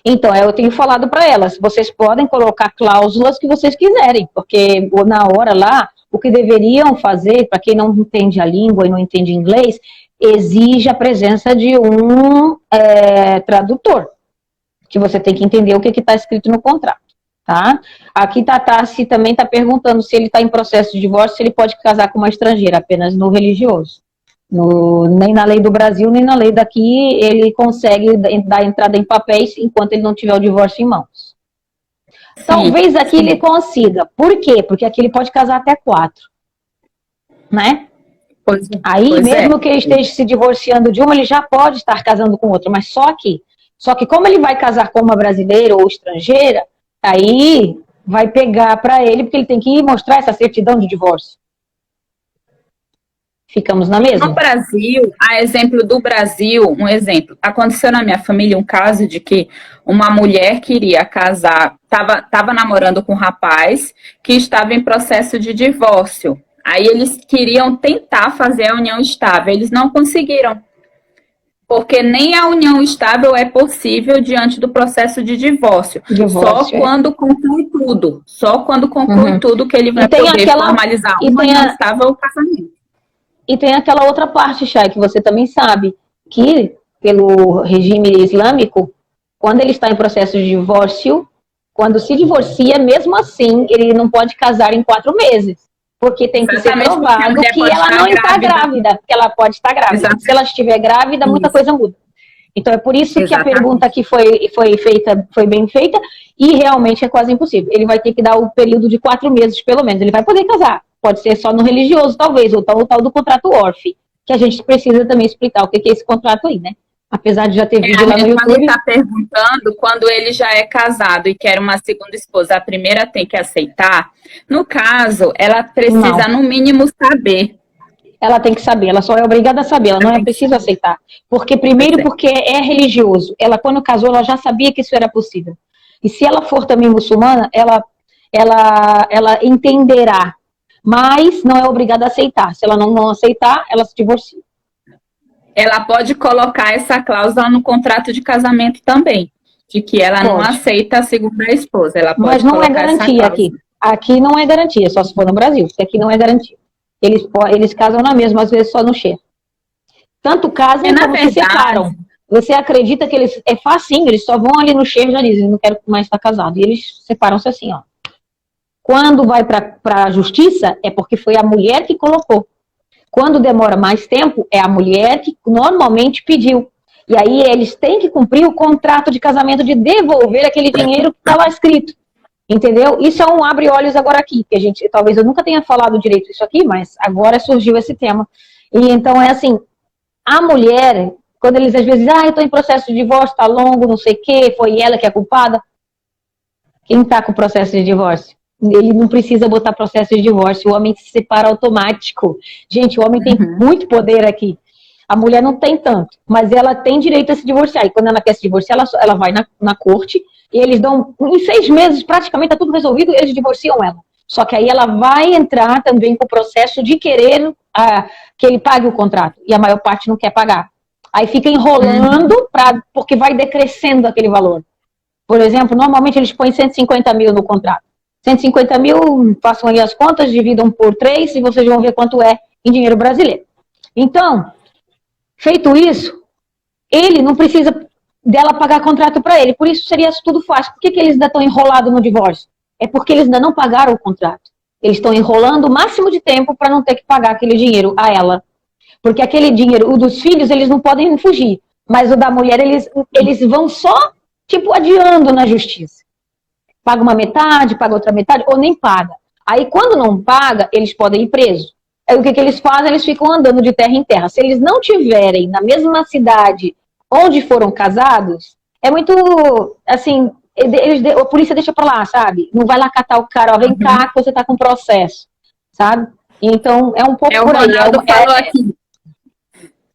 Então, eu tenho falado para elas, vocês podem colocar cláusulas que vocês quiserem, porque na hora lá, o que deveriam fazer, para quem não entende a língua e não entende inglês, exige a presença de um tradutor, que você tem que entender o que está escrito no contrato, tá? Aqui Tassi também está perguntando se ele está em processo de divórcio, se ele pode casar com uma estrangeira, apenas no religioso. Nem na lei do Brasil, nem na lei daqui, ele consegue dar entrada em papéis enquanto ele não tiver o divórcio em mãos. Sim, talvez aqui ele consiga. Por quê? Porque aqui ele pode casar até 4. Né? Aí, mesmo que ele esteja se divorciando de uma, ele já pode estar casando com outra. Mas só que como ele vai casar com uma brasileira ou estrangeira, aí vai pegar para ele, porque ele tem que mostrar essa certidão de divórcio. Ficamos na mesma? No Brasil, a exemplo do Brasil, um exemplo, aconteceu na minha família um caso de que uma mulher queria casar, estava namorando com um rapaz que estava em processo de divórcio. Aí eles queriam tentar fazer a união estável, eles não conseguiram. Porque nem a união estável é possível diante do processo de divórcio. Só quando conclui tudo. Só quando conclui tudo que ele vai poder formalizar uma união estável ou casamento. E tem aquela outra parte, Chay, que você também sabe, que pelo regime islâmico, quando ele está em processo de divórcio, quando se divorcia, mesmo assim, ele não pode casar em 4 meses. Porque tem que ser provado que ela não está grávida, que ela pode estar grávida. Exatamente. Se ela estiver grávida, muita coisa muda. Então é por isso que a pergunta que foi feita, foi bem feita, e realmente é quase impossível. Ele vai ter que dar o período de 4 meses, pelo menos. Ele vai poder casar. Pode ser só no religioso, talvez, ou o tal do contrato ORF, que a gente precisa também explicar o que é esse contrato aí, né? Apesar de já ter vídeo lá no YouTube. Ele está perguntando quando ele já é casado e quer uma segunda esposa, a primeira tem que aceitar. No caso, ela precisa, no mínimo, saber. Ela tem que saber, ela só é obrigada a saber, ela não é preciso aceitar. Porque, primeiro, porque é religioso. Ela, quando casou, ela já sabia que isso era possível. E se ela for também muçulmana, ela entenderá. Mas não é obrigada a aceitar. Se ela não aceitar, ela se divorcia. Ela pode colocar essa cláusula no contrato de casamento também, de que ela não aceita a segunda esposa. Ela pode. Mas não é garantia aqui. Aqui não é garantia, só se for no Brasil, porque aqui não é garantia. Eles casam na mesma, às vezes só no Xê. Tanto casam como se separam. Você acredita que eles... É facinho, eles só vão ali no Xê e já dizem, não quero mais estar casado. E eles separam-se assim, ó. Quando vai para a justiça, é porque foi a mulher que colocou. Quando demora mais tempo, é a mulher que normalmente pediu. E aí eles têm que cumprir o contrato de casamento de devolver aquele dinheiro que está lá escrito. Entendeu? Isso é um abre-olhos agora aqui, que a gente, talvez eu nunca tenha falado direito isso aqui, mas agora surgiu esse tema. E então é assim, a mulher, quando eles às vezes, eu estou em processo de divórcio, está longo, não sei o quê, foi ela que é culpada. Quem está com o processo de divórcio? Ele não precisa botar processo de divórcio, o homem se separa automático. Gente, o homem tem muito poder aqui. A mulher não tem tanto, mas ela tem direito a se divorciar. E quando ela quer se divorciar, ela vai na corte e eles dão, em 6 meses, praticamente está tudo resolvido, eles divorciam ela. Só que aí ela vai entrar também com o processo de querer que ele pague o contrato. E a maior parte não quer pagar. Aí fica enrolando, porque vai decrescendo aquele valor. Por exemplo, normalmente eles põem 150 mil no contrato. 150 mil, façam aí as contas, dividam por 3 e vocês vão ver quanto é em dinheiro brasileiro. Então, feito isso, ele não precisa dela pagar contrato para ele, por isso seria tudo fácil. Por que eles ainda estão enrolados no divórcio? É porque eles ainda não pagaram o contrato. Eles estão enrolando o máximo de tempo para não ter que pagar aquele dinheiro a ela. Porque aquele dinheiro, o dos filhos, eles não podem fugir. Mas o da mulher, eles vão só, tipo, adiando na justiça. Paga uma metade, paga outra metade, ou nem paga. Aí, quando não paga, eles podem ir presos. Aí, o que eles fazem? Eles ficam andando de terra em terra. Se eles não tiverem na mesma cidade onde foram casados, é muito, assim, a polícia deixa pra lá, sabe? Não vai lá catar o cara, ó, vem cá que você tá com processo, sabe? Então, é um pouco por aí. O Ronaldo falou aqui.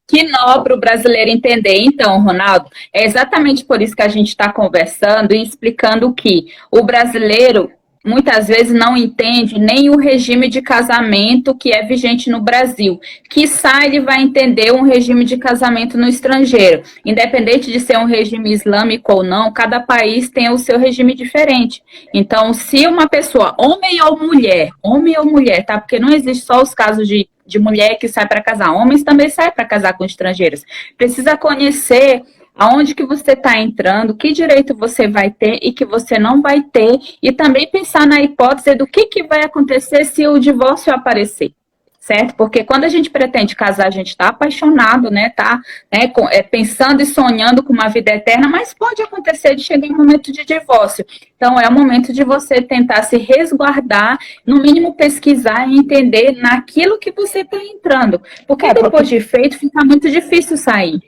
Que nobre o brasileiro entender. Então, Ronaldo, é exatamente por isso que a gente está conversando e explicando que o brasileiro muitas vezes não entende nem o regime de casamento que é vigente no Brasil. Quiçá ele vai entender um regime de casamento no estrangeiro. Independente de ser um regime islâmico ou não, cada país tem o seu regime diferente. Então, se uma pessoa, homem ou mulher, tá? Porque não existe só os casos de mulher que sai para casar, homens também saem para casar com estrangeiros. Precisa conhecer aonde que você está entrando, que direito você vai ter e que você não vai ter, e também pensar na hipótese do que vai acontecer se o divórcio aparecer, certo? Porque quando a gente pretende casar, a gente está apaixonado, né? Tá, pensando e sonhando com uma vida eterna, mas pode acontecer de chegar em um momento de divórcio. Então, é o momento de você tentar se resguardar, no mínimo pesquisar e entender naquilo que você está entrando. Porque depois de feito, fica muito difícil sair.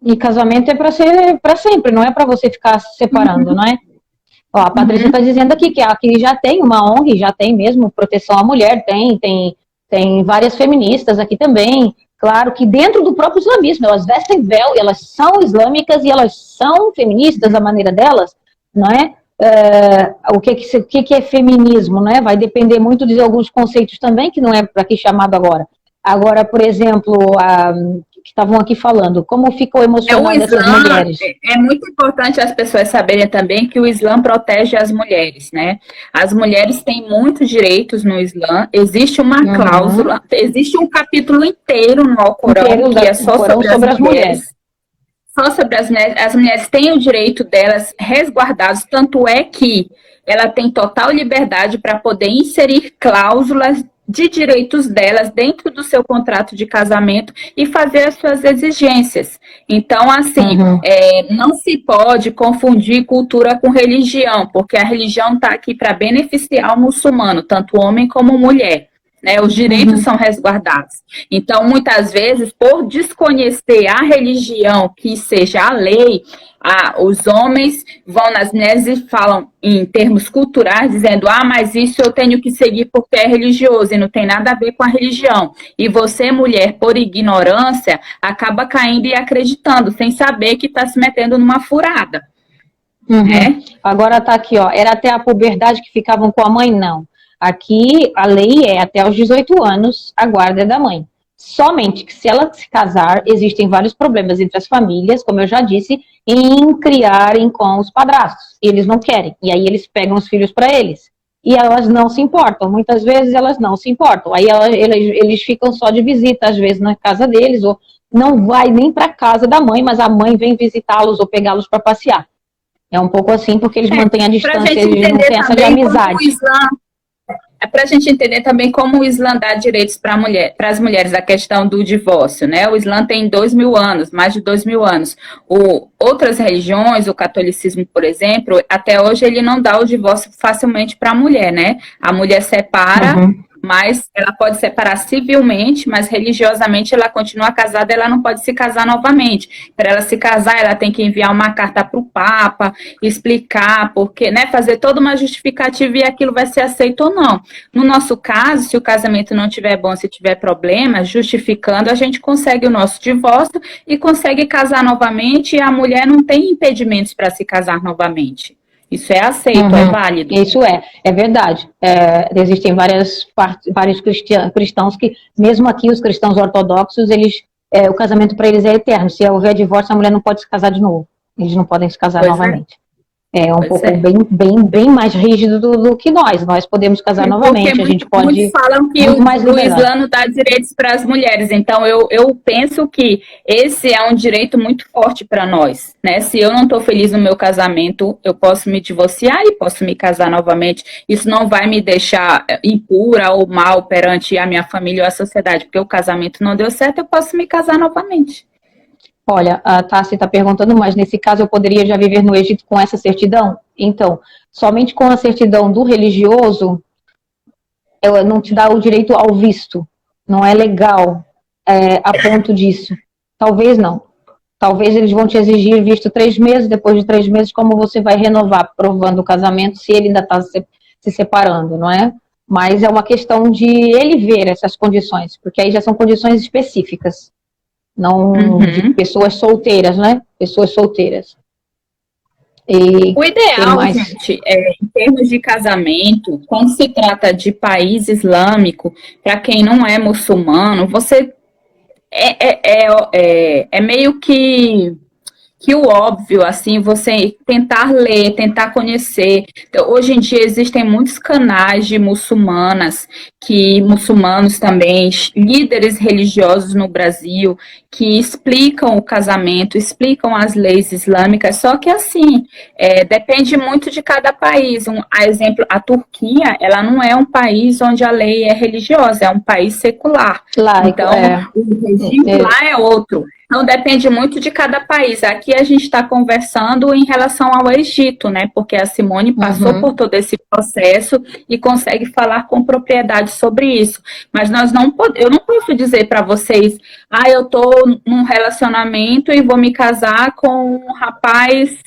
E casamento é para ser para sempre, não é para você ficar se separando, não é? Ó, a Patrícia está dizendo aqui que aqui já tem uma ONG, já tem mesmo proteção à mulher, tem várias feministas aqui também. Claro que dentro do próprio islamismo, elas vestem véu, elas são islâmicas e elas são feministas da maneira delas, não é? O que é feminismo, né? Vai depender muito de alguns conceitos também, que não é para aqui chamado agora. Agora, por exemplo, que estavam aqui falando, como ficou emocionado essas mulheres. É muito importante as pessoas saberem também que o Islã protege as mulheres, né? As mulheres têm muitos direitos no Islã, existe uma cláusula, existe um capítulo inteiro no Alcorão que é só sobre as mulheres. Só sobre as mulheres têm o direito delas resguardados, tanto é que ela tem total liberdade para poder inserir cláusulas de direitos delas dentro do seu contrato de casamento e fazer as suas exigências. Então, assim, não se pode confundir cultura com religião, porque a religião está aqui para beneficiar o muçulmano, tanto homem como mulher. Né, os direitos são resguardados. Então, muitas vezes, por desconhecer a religião, que seja a lei, os homens vão nas mulheres e falam em termos culturais, dizendo, mas isso eu tenho que seguir porque é religioso, e não tem nada a ver com a religião. E você, mulher, por ignorância, acaba caindo e acreditando, sem saber que está se metendo numa furada. Agora tá aqui, ó, era até a puberdade que ficavam com a mãe? Não. Aqui, a lei é até os 18 anos, a guarda é da mãe. Somente que se ela se casar, existem vários problemas entre as famílias, como eu já disse, em criarem com os padrastos. Eles não querem. E aí eles pegam os filhos para eles. E elas não se importam. Muitas vezes elas não se importam. Aí eles ficam só de visita, às vezes, na casa deles, ou não vai nem para casa da mãe, mas a mãe vem visitá-los ou pegá-los para passear. É um pouco assim, porque eles mantêm a distância, eles não têm essa de amizade. Para a gente entender também como o Islã dá direitos para as mulheres, a questão do divórcio, né? O Islã tem 2.000 anos, mais de 2.000 anos. Outras religiões, o catolicismo, por exemplo, até hoje ele não dá o divórcio facilmente para a mulher, né? A mulher separa, mas ela pode separar civilmente, mas religiosamente ela continua casada, ela não pode se casar novamente. Para ela se casar, ela tem que enviar uma carta para o Papa, explicar porque, né, fazer toda uma justificativa e aquilo vai ser aceito ou não. No nosso caso, se o casamento não estiver bom, se tiver problema, justificando, a gente consegue o nosso divórcio e consegue casar novamente, e a mulher não tem impedimentos para se casar novamente. Isso é aceito, é válido. Isso é verdade. Existem vários cristãos que, mesmo aqui, os cristãos ortodoxos, o casamento para eles é eterno. Se houver divórcio, a mulher não pode se casar de novo. Eles não podem se casar novamente. É um Pois pouco é. bem mais rígido do que nós. Nós podemos casar novamente, a gente pode muitos falam que muito mais o liberado. Islã não dá direitos para as mulheres, então eu penso que esse é um direito muito forte para nós, né? Se eu não estou feliz no meu casamento, eu posso me divorciar e posso me casar novamente. Isso não vai me deixar impura ou mal perante a minha família ou a sociedade, porque o casamento não deu certo, eu posso me casar novamente. Olha, a Tassi está perguntando, mas nesse caso eu poderia já viver no Egito com essa certidão? Então, somente com a certidão do religioso, ela não te dá o direito ao visto. Não é legal a ponto disso. Talvez não. Talvez eles vão te exigir visto 3 meses, depois de 3 meses, como você vai renovar, provando o casamento, se ele ainda está se separando, não é? Mas é uma questão de ele ver essas condições, porque aí já são condições específicas. Não de pessoas solteiras, né? Pessoas solteiras. E O tem ideal, mais. gente, em termos de casamento, quando se trata de país islâmico, para quem não é muçulmano, você é meio que o óbvio, assim, você tentar ler, tentar conhecer. Então, hoje em dia existem muitos canais de muçulmanos também, líderes religiosos no Brasil, que explicam o casamento, explicam as leis islâmicas, só que assim, depende muito de cada país. A exemplo, a Turquia, ela não é um país onde a lei é religiosa, é um país secular. Laico, Então, o regime lá é outro. Então, depende muito de cada país. Aqui a gente está conversando em relação ao Egito, né? Porque a Simone passou por todo esse processo e consegue falar com propriedade sobre isso. Mas eu não posso dizer para vocês, eu estou num relacionamento e vou me casar com um rapaz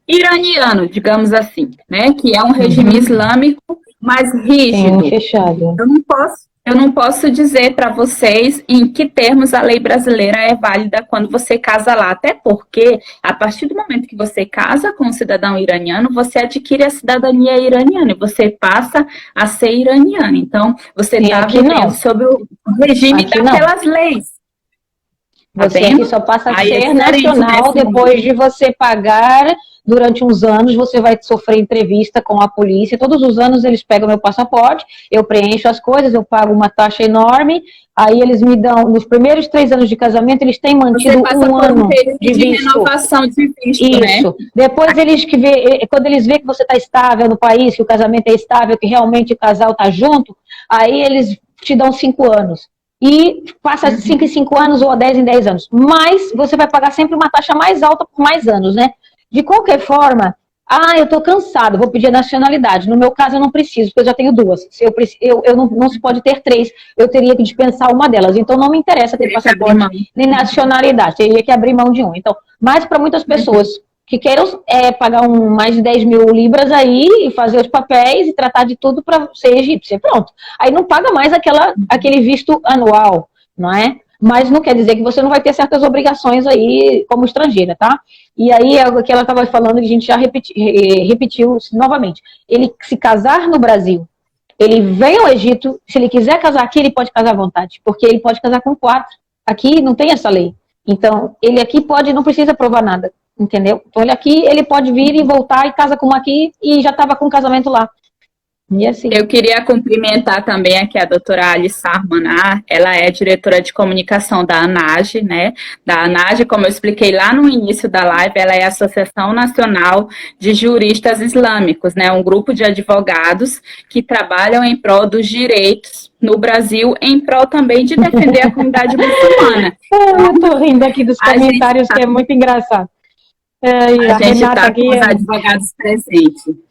iraniano, digamos assim, né? Que é um regime islâmico mais rígido. Sim, fechado. Eu não posso dizer para vocês em que termos a lei brasileira é válida quando você casa lá, até porque a partir do momento que você casa com um cidadão iraniano, você adquire a cidadania iraniana e você passa a ser iraniano. Então, você está vivendo sob o regime daquelas leis. Você aqui só passa a ser nacional depois de você pagar. Durante uns anos você vai sofrer entrevista com a polícia. Todos os anos eles pegam meu passaporte, eu preencho as coisas, eu pago uma taxa enorme. Aí eles me dão, nos primeiros 3 anos de casamento, eles têm mantido um ano de visto. Renovação de visto, isso. Né? Depois quando eles veem que você está estável no país, que o casamento é estável, que realmente o casal está junto, aí eles te dão 5 anos. E passa de 5 em 5 anos ou 10 em 10 anos. Mas você vai pagar sempre uma taxa mais alta por mais anos, né? De qualquer forma, eu estou cansado, vou pedir a nacionalidade. No meu caso, eu não preciso, porque eu já tenho 2. Não se pode ter 3, eu teria que dispensar uma delas. Então, não me interessa ter passaporte nem nacionalidade, teria que abrir mão de um. Então, mas para muitas pessoas que queiram pagar mais de 10 mil libras aí e fazer os papéis e tratar de tudo para ser egípcia, pronto. Aí não paga mais aquele visto anual, não é? Mas não quer dizer que você não vai ter certas obrigações aí como estrangeira, tá? E aí é o que ela estava falando, que a gente já repetiu novamente. Ele se casar no Brasil, ele vem ao Egito, se ele quiser casar aqui, ele pode casar à vontade, porque ele pode casar com 4. Aqui não tem essa lei. Então, ele aqui não precisa provar nada, entendeu? Então, ele pode vir e voltar e casa com uma aqui e já estava com o casamento lá. E assim. Eu queria cumprimentar também aqui a doutora Alice Sarmanar, ela é diretora de comunicação da ANAGE, né? Da ANAGE, como eu expliquei lá no início da live, ela é a Associação Nacional de Juristas Islâmicos, né? Um grupo de advogados que trabalham em prol dos direitos no Brasil, em prol também de defender a comunidade muçulmana. Eu estou rindo aqui dos comentários, que é muito engraçado. A gente está com os advogados presentes.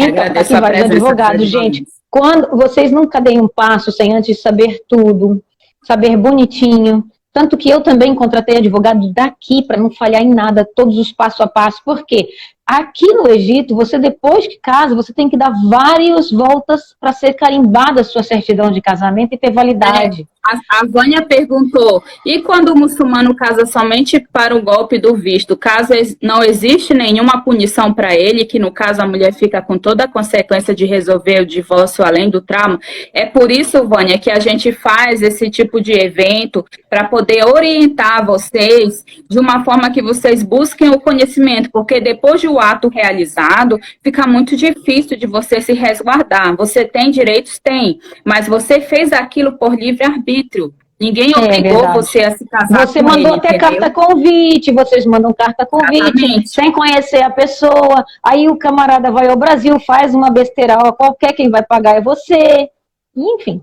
Então, aqui vários advogados, gente. Quando vocês nunca deem um passo sem antes saber tudo, saber bonitinho. Tanto que eu também contratei advogado daqui para não falhar em nada, todos os passo a passo. Por quê? Aqui no Egito, você depois que casa, você tem que dar várias voltas para ser carimbada a sua certidão de casamento e ter validade. A Vânia perguntou, e quando o muçulmano casa somente para o golpe do visto, caso não existe nenhuma punição para ele, que no caso a mulher fica com toda a consequência de resolver o divórcio além do trauma? É por isso, Vânia, que a gente faz esse tipo de evento para poder orientar vocês de uma forma que vocês busquem o conhecimento, porque depois de o do ato realizado, fica muito difícil de você se resguardar. Você tem direitos? Tem, mas você fez aquilo por livre-arbítrio. Ninguém obrigou você a se casar você com mandou ele, até entendeu? carta convite, vocês mandam carta convite, Exatamente. sem conhecer a pessoa. Aí o camarada vai ao Brasil, faz uma besteira qualquer, quem vai pagar é você. Enfim.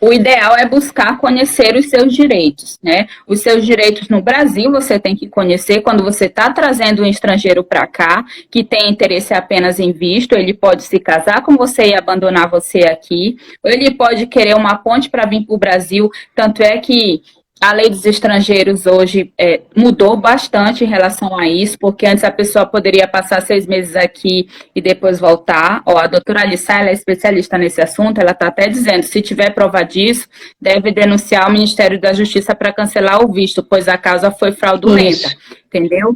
O ideal é buscar conhecer os seus direitos, né? Os seus direitos no Brasil você tem que conhecer quando você está trazendo um estrangeiro para cá, que tem interesse apenas em visto, ele pode se casar com você e abandonar você aqui, ou ele pode querer uma ponte para vir para o Brasil, tanto é que a lei dos estrangeiros hoje mudou bastante em relação a isso, porque antes a pessoa poderia passar 6 meses aqui e depois voltar. Ó, a doutora Alissa, ela é especialista nesse assunto, ela está até dizendo, se tiver prova disso, deve denunciar o Ministério da Justiça para cancelar o visto, pois a causa foi fraudulenta, entendeu?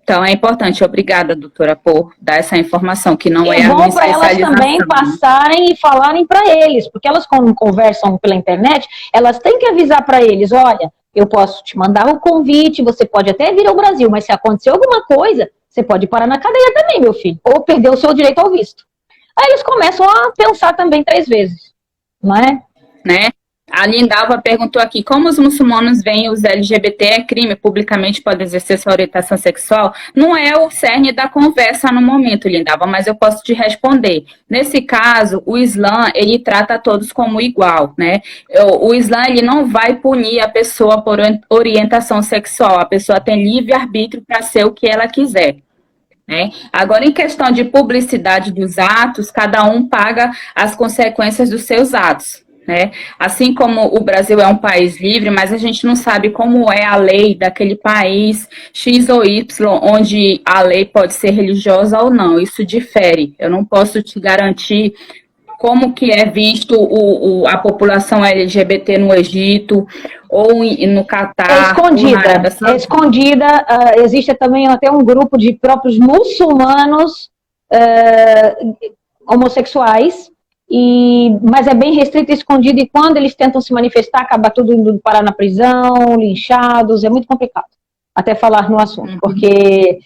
Então é importante. Obrigada, doutora, por dar essa informação, que não é a minha especialização. É bom para elas também passarem e falarem para eles, porque elas, quando conversam pela internet, elas têm que avisar para eles, olha, eu posso te mandar o convite, você pode até vir ao Brasil, mas se acontecer alguma coisa, você pode parar na cadeia também, meu filho, ou perder o seu direito ao visto. Aí eles começam a pensar também 3 vezes, não é? Né? A Lindalva perguntou aqui, como os muçulmanos veem os LGBT é crime, publicamente podem exercer sua orientação sexual? Não é o cerne da conversa no momento, Lindalva, mas eu posso te responder. Nesse caso, o Islã, ele trata todos como igual, né? O Islã, ele não vai punir a pessoa por orientação sexual, a pessoa tem livre-arbítrio para ser o que ela quiser. Né? Agora, em questão de publicidade dos atos, cada um paga as consequências dos seus atos. Né? Assim como o Brasil é um país livre, mas a gente não sabe como é a lei daquele país X ou Y, onde a lei pode ser religiosa ou não, isso difere. Eu não posso te garantir como que é visto a população LGBT no Egito ou no Catar. É escondida, existe também até um grupo de próprios muçulmanos homossexuais, mas é bem restrito e escondido, e quando eles tentam se manifestar, acaba tudo indo parar na prisão, linchados, é muito complicado até falar no assunto, porque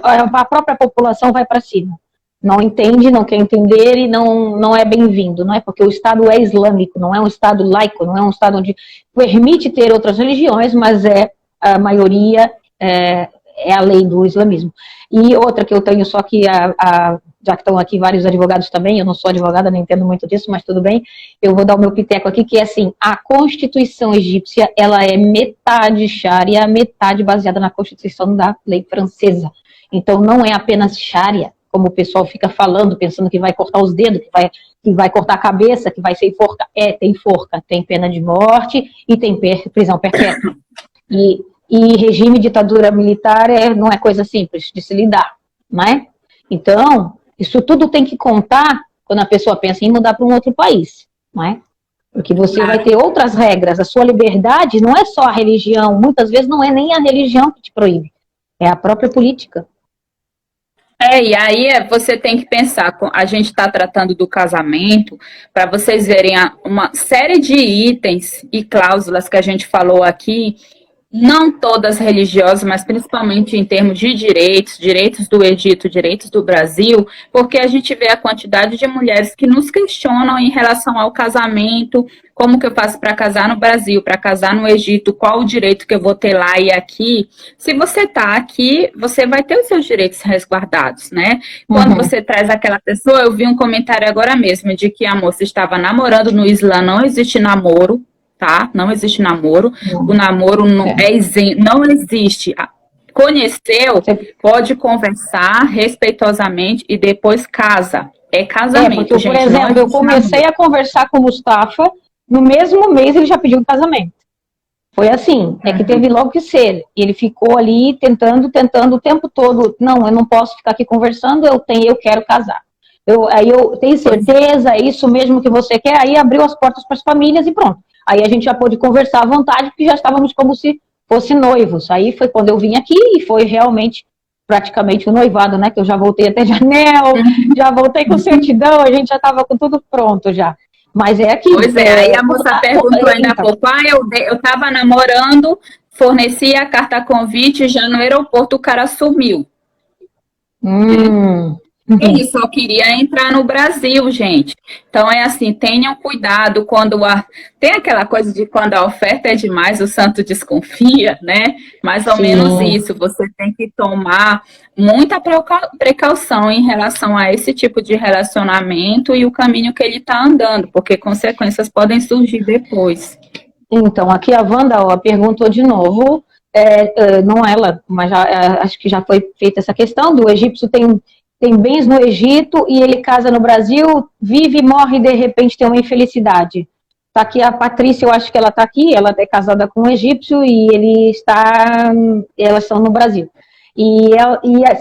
a própria população vai para cima, não entende, não quer entender e não é bem-vindo, não é? Porque o Estado é islâmico, não é um Estado laico, não é um Estado onde permite ter outras religiões, mas a maioria é a lei do islamismo. E outra que eu tenho, só que já que estão aqui vários advogados também, eu não sou advogada, nem entendo muito disso, mas tudo bem, eu vou dar o meu piteco aqui, que é assim, a Constituição egípcia, ela é metade Sharia, metade baseada na Constituição da lei francesa. Então não é apenas Sharia, como o pessoal fica falando, pensando que vai cortar os dedos, que vai cortar a cabeça, que vai ser forca. Tem forca, tem pena de morte e tem prisão perpétua. E regime ditadura militar não é coisa simples de se lidar, não é? Então, isso tudo tem que contar quando a pessoa pensa em mudar para um outro país, não é? Porque você vai ter outras regras, a sua liberdade não é só a religião, muitas vezes não é nem a religião que te proíbe, é a própria política. E aí você tem que pensar, a gente está tratando do casamento, para vocês verem uma série de itens e cláusulas que a gente falou aqui, não todas religiosas, mas principalmente em termos de direitos do Egito, direitos do Brasil, porque a gente vê a quantidade de mulheres que nos questionam em relação ao casamento, como que eu faço para casar no Brasil, para casar no Egito, qual o direito que eu vou ter lá e aqui. Se você está aqui, você vai ter os seus direitos resguardados, né? Quando você traz aquela pessoa, eu vi um comentário agora mesmo, de que a moça estava namorando no Islã, não existe namoro, tá? Não existe namoro. O namoro não existe. Conheceu, pode conversar respeitosamente e depois casa. É casamento, porque, gente. Por exemplo, eu comecei a conversar com o Mustafa, no mesmo mês ele já pediu casamento. Foi assim, que teve logo que ser. Ele ficou ali tentando o tempo todo. Não, eu não posso ficar aqui conversando, eu quero casar. Aí eu tenho certeza, é isso mesmo que você quer. Aí abriu as portas para as famílias e pronto. Aí a gente já pôde conversar à vontade, porque já estávamos como se fosse noivos. Aí foi quando eu vim aqui e foi realmente praticamente o noivado, né? Que eu já voltei até de anel, já voltei com certidão, a gente já estava com tudo pronto já. Mas é aquilo. Pois aí a moça perguntou ainda há pouco, eu estava namorando, fornecia a carta convite, já no aeroporto o cara sumiu. Ele só queria entrar no Brasil, gente. Então é assim, tenham cuidado quando tem aquela coisa de quando a oferta é demais, o santo desconfia, né? Mais ou menos isso. Você tem que tomar muita precaução em relação a esse tipo de relacionamento e o caminho que ele está andando, porque consequências podem surgir depois. Então, aqui a Wanda perguntou de novo, não ela, mas acho que já foi feita essa questão, do egípcio tem bens no Egito e ele casa no Brasil, vive e morre e de repente tem uma infelicidade. Tá aqui a Patrícia, eu acho que ela está aqui, ela é casada com um egípcio e elas estão no Brasil. E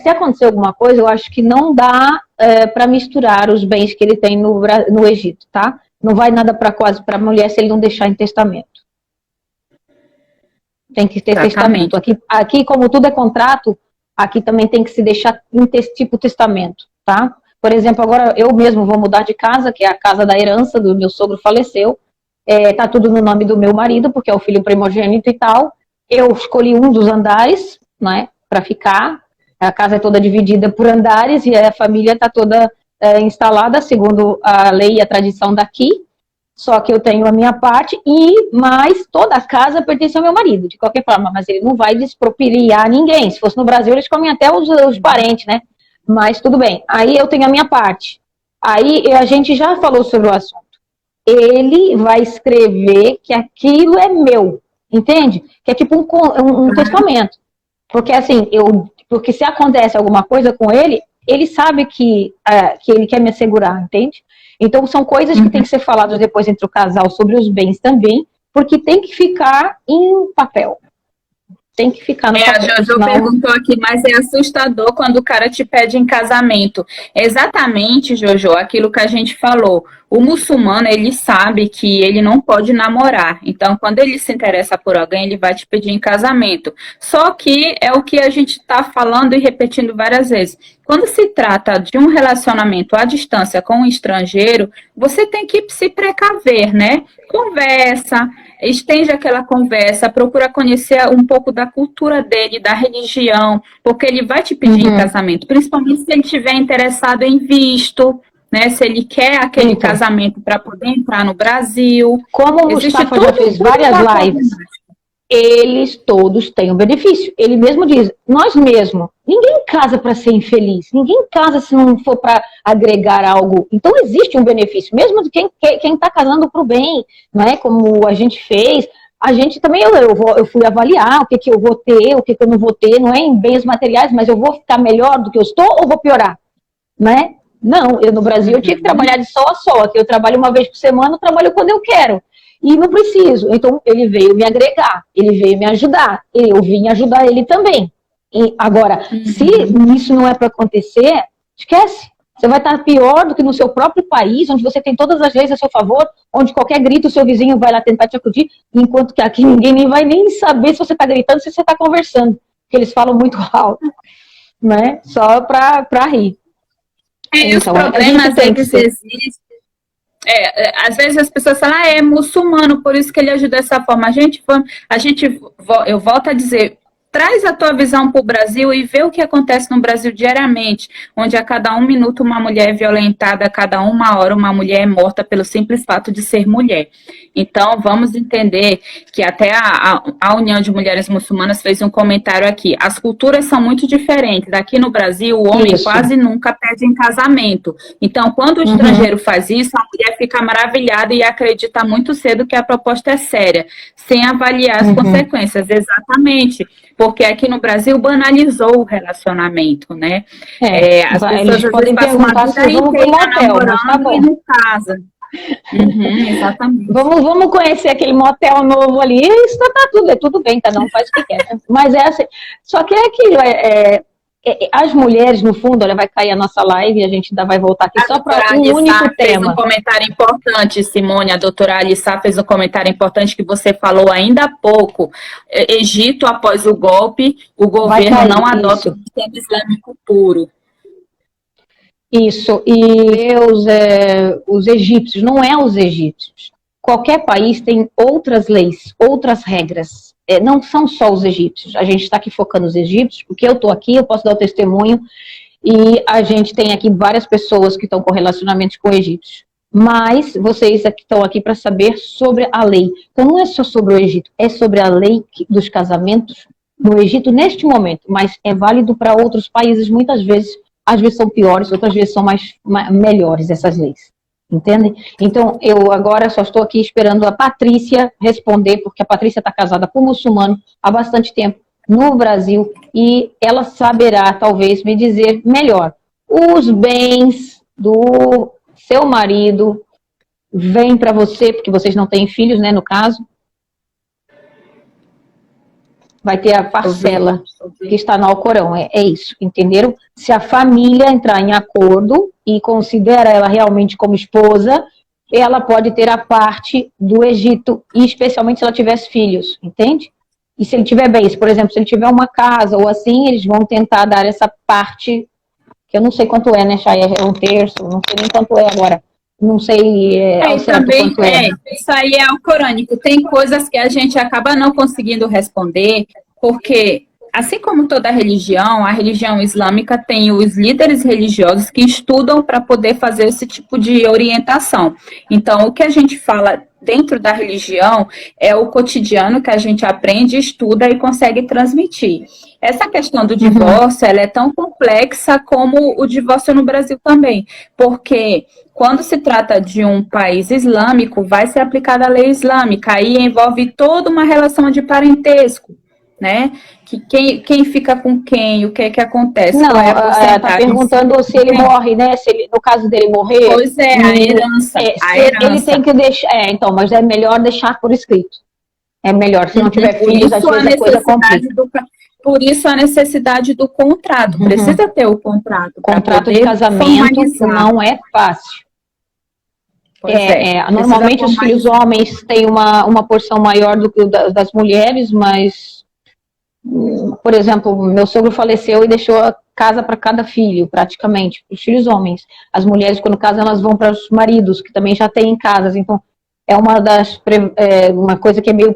se acontecer alguma coisa, eu acho que não dá para misturar os bens que ele tem no Egito, tá? Não vai nada para a mulher se ele não deixar em testamento. Tem que ter Exatamente. testamento. Aqui, como tudo é contrato, aqui também tem que se deixar em tipo testamento, tá? Por exemplo, agora eu mesmo vou mudar de casa, que é a casa da herança, do meu sogro faleceu. Tá tudo no nome do meu marido, porque é o filho primogênito e tal. Eu escolhi um dos andares, né, para ficar. A casa é toda dividida por andares e a família está toda instalada segundo a lei e a tradição daqui. Só que eu tenho a minha parte, mas toda a casa pertence ao meu marido, de qualquer forma, mas ele não vai despropriar ninguém. Se fosse no Brasil, eles comem até os parentes, né? Mas tudo bem. Aí eu tenho a minha parte. Aí a gente já falou sobre o assunto. Ele vai escrever que aquilo é meu, entende? Que é tipo um testamento. Porque assim, porque se acontece alguma coisa com ele, ele sabe que ele quer me assegurar, entende? Então, são coisas que tem que ser faladas depois entre o casal sobre os bens também, porque tem que ficar em papel. Tem que ficar no papel. A Jojo perguntou aqui, mas é assustador quando o cara te pede em casamento. Exatamente, Jojo, aquilo que a gente falou. O muçulmano, ele sabe que ele não pode namorar. Então, quando ele se interessa por alguém, ele vai te pedir em casamento. Só que é o que a gente está falando e repetindo várias vezes. Quando se trata de um relacionamento à distância com um estrangeiro, você tem que se precaver, né? Conversa, estende aquela conversa, procura conhecer um pouco da cultura dele, da religião, porque ele vai te pedir em casamento, principalmente se ele estiver interessado em visto, né? Se ele quer aquele casamento para poder entrar no Brasil. Como o Mustafa já fez várias lives, eles todos têm um benefício. Ele mesmo diz, nós mesmos, ninguém casa para ser infeliz, ninguém casa se não for para agregar algo. Então existe um benefício, mesmo de quem está casando para o bem, não é? Como a gente fez, a gente também, eu fui avaliar o que eu vou ter, o que eu não vou ter, não é em bens materiais, mas eu vou ficar melhor do que eu estou ou vou piorar, né? Não, eu no Brasil eu tinha que trabalhar de sol a sol, aqui eu trabalho uma vez por semana, eu trabalho quando eu quero. E não preciso. Então, ele veio me agregar, ele veio me ajudar, eu vim ajudar ele também. E agora, se isso não é para acontecer, esquece. Você vai estar pior do que no seu próprio país, onde você tem todas as leis a seu favor, onde qualquer grito o seu vizinho vai lá tentar te acudir, enquanto que aqui ninguém nem vai nem saber se você está gritando, se você está conversando. Porque eles falam muito alto, né? Só para rir. E então, os problemas é que existem. Às vezes as pessoas falam, é muçulmano, por isso que ele ajuda dessa forma. Eu volto a dizer, traz a tua visão para o Brasil e vê o que acontece no Brasil diariamente, onde a cada 1 minuto uma mulher é violentada, a cada 1 hora uma mulher é morta pelo simples fato de ser mulher. Então, vamos entender que até a União de Mulheres Muçulmanas fez um comentário aqui. As culturas são muito diferentes. Aqui no Brasil, o homem quase nunca pede em casamento. Então, quando o estrangeiro faz isso, a mulher fica maravilhada e acredita muito cedo que a proposta é séria, sem avaliar as consequências. Exatamente. Porque aqui no Brasil banalizou o relacionamento, né? As pessoas às vezes passam uma vida inteira namorando e não casam. Exatamente. Vamos conhecer aquele motel novo ali, isso tá tudo bem, cada um faz o que quer. Mas é assim, só que é aquilo, as mulheres, no fundo, ela vai cair a nossa live e a gente ainda vai voltar aqui só para um único tema. Fez um comentário importante, Simone, a doutora Alissá fez um comentário importante que você falou ainda há pouco. Egito, após o golpe, o governo não adota o sistema islâmico puro. Isso, e os egípcios, não é os egípcios. Qualquer país tem outras leis, outras regras. não são só os egípcios. A gente está aqui focando nos egípcios, porque eu estou aqui, eu posso dar o testemunho, e a gente tem aqui várias pessoas que estão com relacionamentos com egípcios. Mas vocês estão aqui para saber sobre a lei. Então não é só sobre o Egito, é sobre a lei dos casamentos no Egito neste momento, mas é válido para outros países muitas vezes. Às vezes são piores, outras vezes são melhores essas leis. Entende? Então, eu agora só estou aqui esperando a Patrícia responder, porque a Patrícia está casada com um muçulmano há bastante tempo no Brasil, e ela saberá, talvez, me dizer melhor. Os bens do seu marido vêm para você, porque vocês não têm filhos, né, no caso. Vai ter a parcela que está no Alcorão, é isso, entenderam? Se a família entrar em acordo e considera ela realmente como esposa, ela pode ter a parte do Egito, e especialmente se ela tivesse filhos, entende? E se ele tiver bens, por exemplo, se ele tiver uma casa ou assim, eles vão tentar dar essa parte, que eu não sei quanto é, né, Chay? É um terço, não sei nem quanto é agora. Não sei ao certo também, quanto é. Isso aí é alcorânico. Tem coisas que a gente acaba não conseguindo responder, porque, assim como toda religião, a religião islâmica tem os líderes religiosos que estudam para poder fazer esse tipo de orientação. Então, o que a gente fala dentro da religião é o cotidiano que a gente aprende, estuda e consegue transmitir. Essa questão do divórcio, ela é tão complexa como o divórcio no Brasil também, porque quando se trata de um país islâmico, vai ser aplicada a lei islâmica, aí envolve toda uma relação de parentesco, né? Que quem fica com quem, o que é que acontece? Não, está perguntando se ele morre, né? Se ele, no caso dele morrer. Pois é, a herança. Ele tem que deixar. Então, mas é melhor deixar por escrito. É melhor, se não tiver filhos, às vezes a coisa complica. Por isso a necessidade do contrato. Precisa ter o contrato. Contrato de casamento não é fácil. Normalmente os filhos homens têm uma porção maior do que das mulheres, mas, por exemplo, meu sogro faleceu e deixou a casa para cada filho, praticamente, os filhos homens. As mulheres, quando casam, elas vão para os maridos, que também já têm casas. Então, é uma coisa que é meio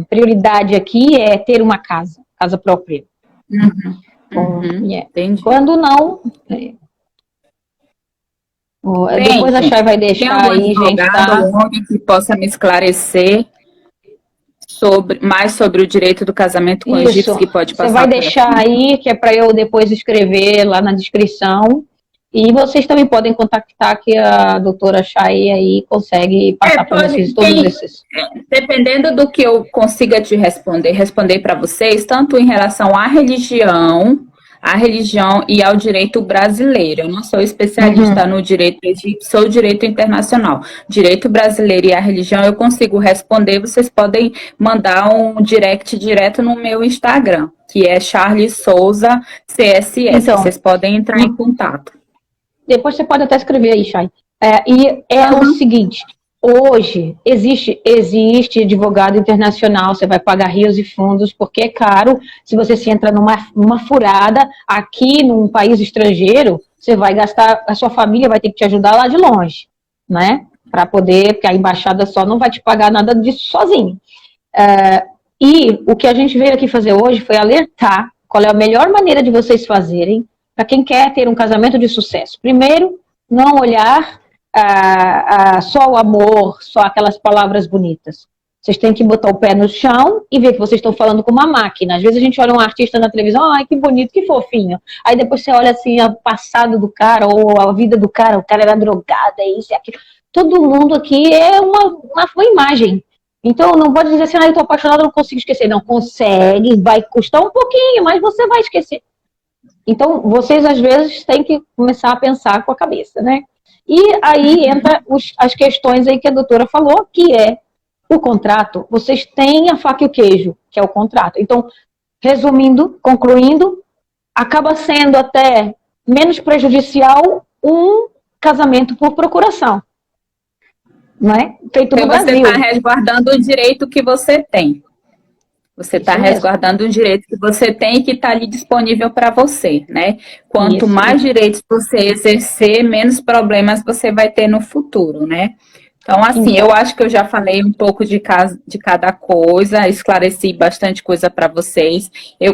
prioridade aqui, é ter uma casa própria. Entendi. Quando não... depois a Chay vai deixar aí, gente, tá? Alguém que possa me esclarecer mais sobre o direito do casamento com egípcios que pode passar. Você vai deixar aí, que é para eu depois escrever lá na descrição. E vocês também podem contactar que a doutora Chay aí consegue passar para vocês todos esses. Dependendo do que eu consiga te responder para vocês, tanto em relação à religião e ao direito brasileiro. Eu não sou especialista no direito egípcio, sou direito internacional. Direito brasileiro e a religião eu consigo responder, vocês podem mandar um direct direto no meu Instagram, que é Charles Souza CSS. Então, vocês podem entrar em contato. Depois você pode até escrever aí, Chay. O seguinte, hoje existe advogado internacional, você vai pagar rios e fundos, porque é caro. Se você se entra numa furada aqui num país estrangeiro, você vai gastar, a sua família vai ter que te ajudar lá de longe, né? Para poder, porque a embaixada só não vai te pagar nada disso sozinho. E o que a gente veio aqui fazer hoje foi alertar qual é a melhor maneira de vocês fazerem para quem quer ter um casamento de sucesso. Primeiro, não olhar só o amor, só aquelas palavras bonitas. Vocês têm que botar o pé no chão e ver que vocês estão falando com uma máquina. Às vezes a gente olha um artista na televisão, ai, que bonito, que fofinho. Aí depois você olha assim o passado do cara, ou a vida do cara, o cara era drogado, é isso, é aquilo. Todo mundo aqui é uma imagem. Então não pode dizer assim, eu estou apaixonado, não consigo esquecer. Não, consegue, vai custar um pouquinho, mas você vai esquecer. Então, vocês, às vezes, têm que começar a pensar com a cabeça, né? E aí entra as questões aí que a doutora falou, que é o contrato. Vocês têm a faca e o queijo, que é o contrato. Então, resumindo, concluindo, acaba sendo até menos prejudicial um casamento por procuração, não é? Feito no Brasil. Você está resguardando o direito que você tem. Você está resguardando um direito que você tem e que está ali disponível para você, né? Quanto mais direitos você exercer, menos problemas você vai ter no futuro, né? Então, assim, Então, eu acho que eu já falei um pouco de cada coisa, esclareci bastante coisa para vocês.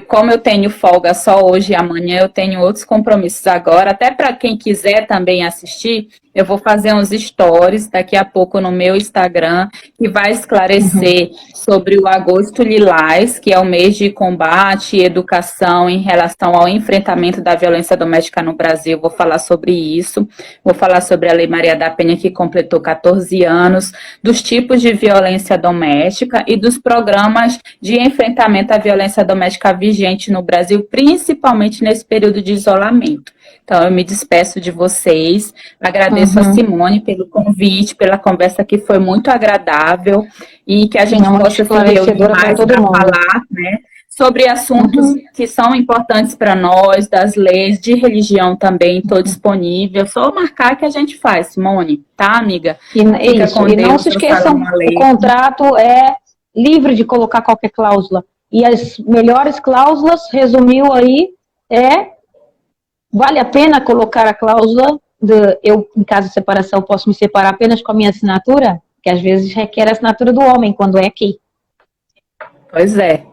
Como eu tenho folga só hoje e amanhã, eu tenho outros compromissos agora. Até para quem quiser também assistir, eu vou fazer uns stories daqui a pouco no meu Instagram, que vai uhum. esclarecer sobre o Agosto Lilás, que é o mês de combate e educação em relação ao enfrentamento da violência doméstica no Brasil. Vou falar sobre isso. Vou falar sobre a Lei Maria da Penha, que completou 14 anos, dos tipos de violência doméstica e dos programas de enfrentamento à violência doméstica vigente no Brasil, principalmente nesse período de isolamento. Então, eu me despeço de vocês, agradeço a Uhum. Simone pelo convite, pela conversa que foi muito agradável e que a gente Não, muito possa se reunir esclarecedora para mais todo para mundo. falar, né, sobre assuntos Uhum. que são importantes para nós, das leis, de religião também, estou disponível. Só marcar que a gente faz, Simone, tá, amiga? E é Fica isso. com E não Deus, se salam esqueçam, o aleikum. contrato é livre de colocar qualquer cláusula. E as melhores cláusulas, resumiu aí, vale a pena colocar a cláusula de eu, em caso de separação, posso me separar apenas com a minha assinatura? Que às vezes requer a assinatura do homem, quando é aqui. Pois é.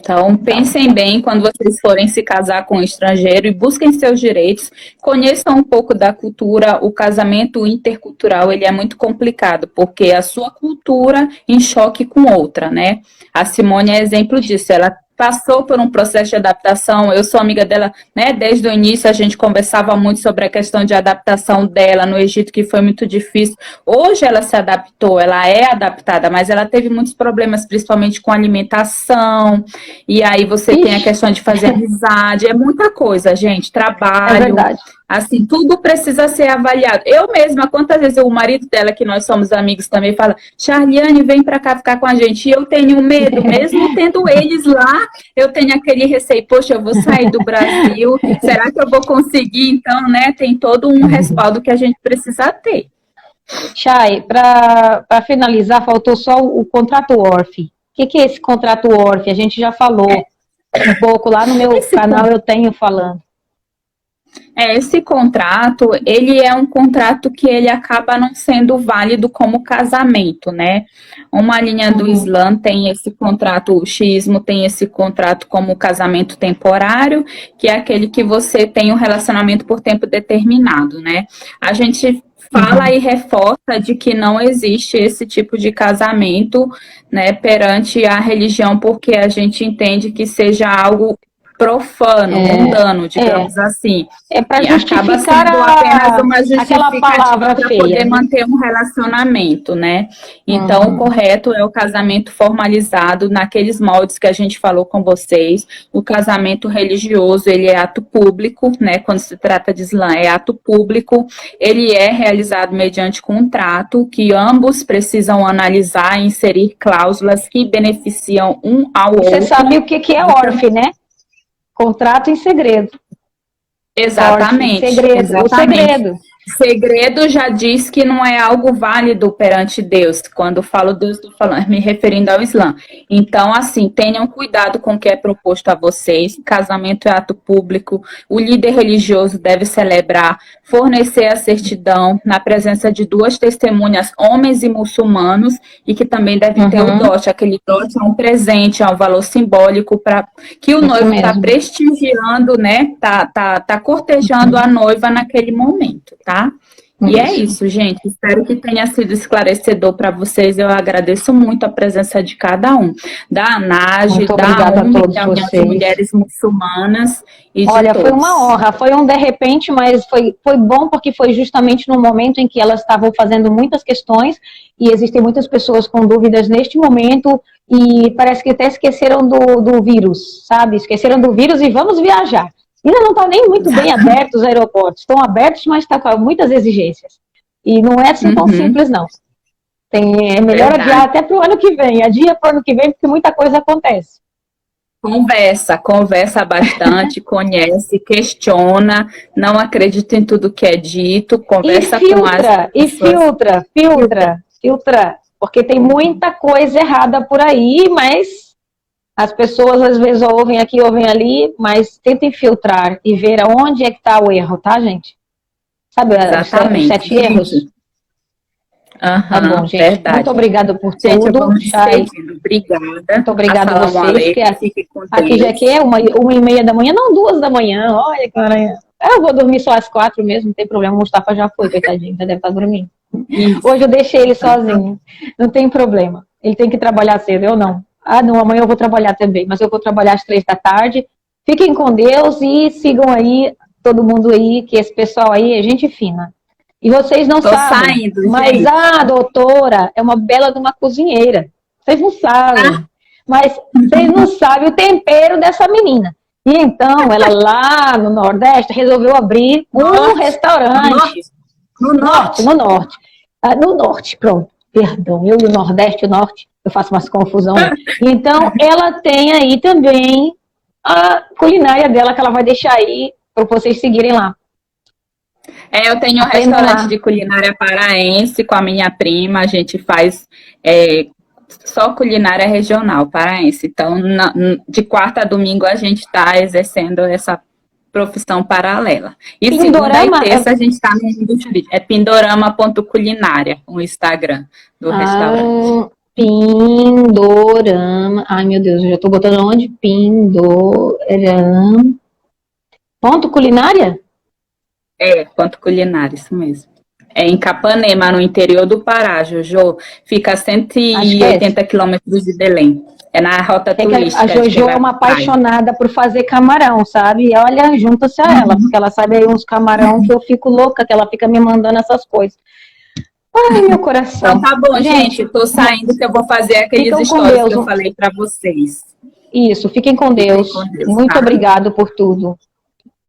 Então, Então, pensem bem quando vocês forem se casar com um estrangeiro e busquem seus direitos, conheçam um pouco da cultura. O casamento intercultural, ele é muito complicado, porque a sua cultura em choque com outra, né? A Simone é exemplo disso, ela passou por um processo de adaptação, eu sou amiga dela, né, desde o início a gente conversava muito sobre a questão de adaptação dela no Egito, que foi muito difícil. Hoje ela se adaptou, ela é adaptada, mas ela teve muitos problemas, principalmente com alimentação, e aí você tem a ixi, questão de fazer amizade, é muita coisa, gente, é trabalho, verdade. assim, tudo precisa ser avaliado. Eu mesma, quantas vezes o marido dela, que nós somos amigos também, fala, Charliane, vem para cá ficar com a gente. E eu tenho medo, mesmo tendo eles lá, eu tenho aquele receio, poxa, eu vou sair do Brasil, será que eu vou conseguir? Então, né, tem todo um respaldo que a gente precisa ter. Chay, para finalizar, faltou só o contrato ORF. O que é esse contrato ORF? A gente já falou um pouco lá no meu Esse canal, eu tenho falando. Esse contrato, ele é um contrato que ele acaba não sendo válido como casamento, né? Uma linha do Uhum. Islã tem esse contrato, o xiismo tem esse contrato como casamento temporário, que é aquele que você tem um relacionamento por tempo determinado, né? A gente fala Uhum. e reforça de que não existe esse tipo de casamento, né, perante a religião, porque a gente entende que seja algo profano, mundano, É, digamos assim. é para E acaba justificar sendo apenas uma aquela justificativa palavra para feia, poder né? manter um relacionamento, né? Então, o Uhum. correto é o casamento formalizado naqueles moldes que a gente falou com vocês. O casamento religioso, ele é ato público, né? Quando se trata de Islã, é ato público. Ele é realizado mediante contrato, que ambos precisam analisar e inserir cláusulas que beneficiam um ao E você outro. sabe o que é ORF, né? Contrato em segredo. ORF, Exatamente, segredo. O exatamente. segredo. Segredo já diz que não é algo válido perante Deus. Quando eu falo Deus, estou falando, me referindo ao Islã. Então, assim, tenham cuidado com o que é proposto a vocês. Casamento é ato público. O líder religioso deve celebrar, fornecer a certidão na presença de duas testemunhas, homens e muçulmanos, e que também devem ter o Uhum. dote. Aquele dote é um presente, é um valor simbólico para que o Isso noivo está mesmo. prestigiando, né? Tá cortejando a noiva naquele momento, tá? E é Isso. isso, gente. Espero que tenha sido esclarecedor para vocês. Eu agradeço muito a presença de cada um, da ANAGE, Muito da obrigada a UME, que todos é a União de vocês. Mulheres Muçulmanas, e de Olha, foi uma todos. honra, foi um de repente, mas foi bom porque foi justamente no momento em que elas estavam fazendo muitas questões e existem muitas pessoas com dúvidas neste momento e parece que até esqueceram do vírus, sabe? Esqueceram do vírus e vamos viajar. Ainda não está nem muito bem abertos os aeroportos, estão abertos, mas está com muitas exigências. E não é assim tão Uhum, simples, não. É melhor adiar verdade. até para o ano que vem, adia para o ano que vem, porque muita coisa acontece. Conversa bastante, conhece, questiona, não acredita em tudo que é dito, E conversa com as filtra, e pessoas. filtra, filtra, filtra. Porque tem muita coisa errada por aí, mas as pessoas às vezes ouvem aqui, ouvem ali, mas tentem filtrar e ver aonde é que está o erro, tá, gente? Sabe, os Exatamente, sete erros? gente. Tá bom, gente. Verdade. Muito obrigada por Gente, eu tudo. vou me Chay, despedindo. Obrigada. muito obrigada a Assalamu vocês. Que alaikum. Fique com aqui já Deus. que é 1h30 da manhã, não 2 da manhã. Olha, cara. Eu vou dormir só às 4 mesmo, não tem problema. O Mustafa já foi, coitadinho, já deve estar dormindo. Isso. Hoje eu deixei ele sozinho. Não tem problema. Ele tem que trabalhar cedo, eu não. Ah, não, amanhã eu vou trabalhar também, mas eu vou trabalhar às 3 da tarde. Fiquem com Deus e sigam aí, todo mundo aí, que esse pessoal aí é gente fina. E vocês não Tô sabem, saindo, mas gente. a doutora é uma bela de uma cozinheira. Vocês não sabem. Mas vocês não sabem o tempero dessa menina. E então, ela lá no Nordeste resolveu abrir um restaurante. No norte. No norte. Ah, no norte, pronto. Perdão, eu e o Nordeste e o Norte, eu faço umas confusão. Então, ela tem aí também a culinária dela, que ela vai deixar aí para vocês seguirem lá. Eu tenho um Aprendam restaurante lá. de culinária paraense com a minha prima. A gente faz só culinária regional paraense. Então, de quarta a domingo, a gente está exercendo essa profissão paralela. E Pindorama segunda e terça a gente está no mundo jurídico. É pindorama.culinária, o Instagram do restaurante. Pindorama. Ai, meu Deus, eu já tô botando onde? Pindorama. Ponto culinária? Ponto culinária, isso mesmo. É em Capanema, no interior do Pará, Jojo. Fica a 180 quilômetros de Belém. É na rota turística. A Jojo é uma apaixonada por fazer camarão, sabe? E olha, junta-se a ela, porque ela sabe aí uns camarão que eu fico louca, que ela fica me mandando essas coisas. Ai, meu coração. Então tá bom, gente. Tô saindo que eu vou fazer aqueles stories que eu falei pra vocês. Isso, fiquem com Deus. Fiquem com Deus, Muito tá? obrigado por tudo.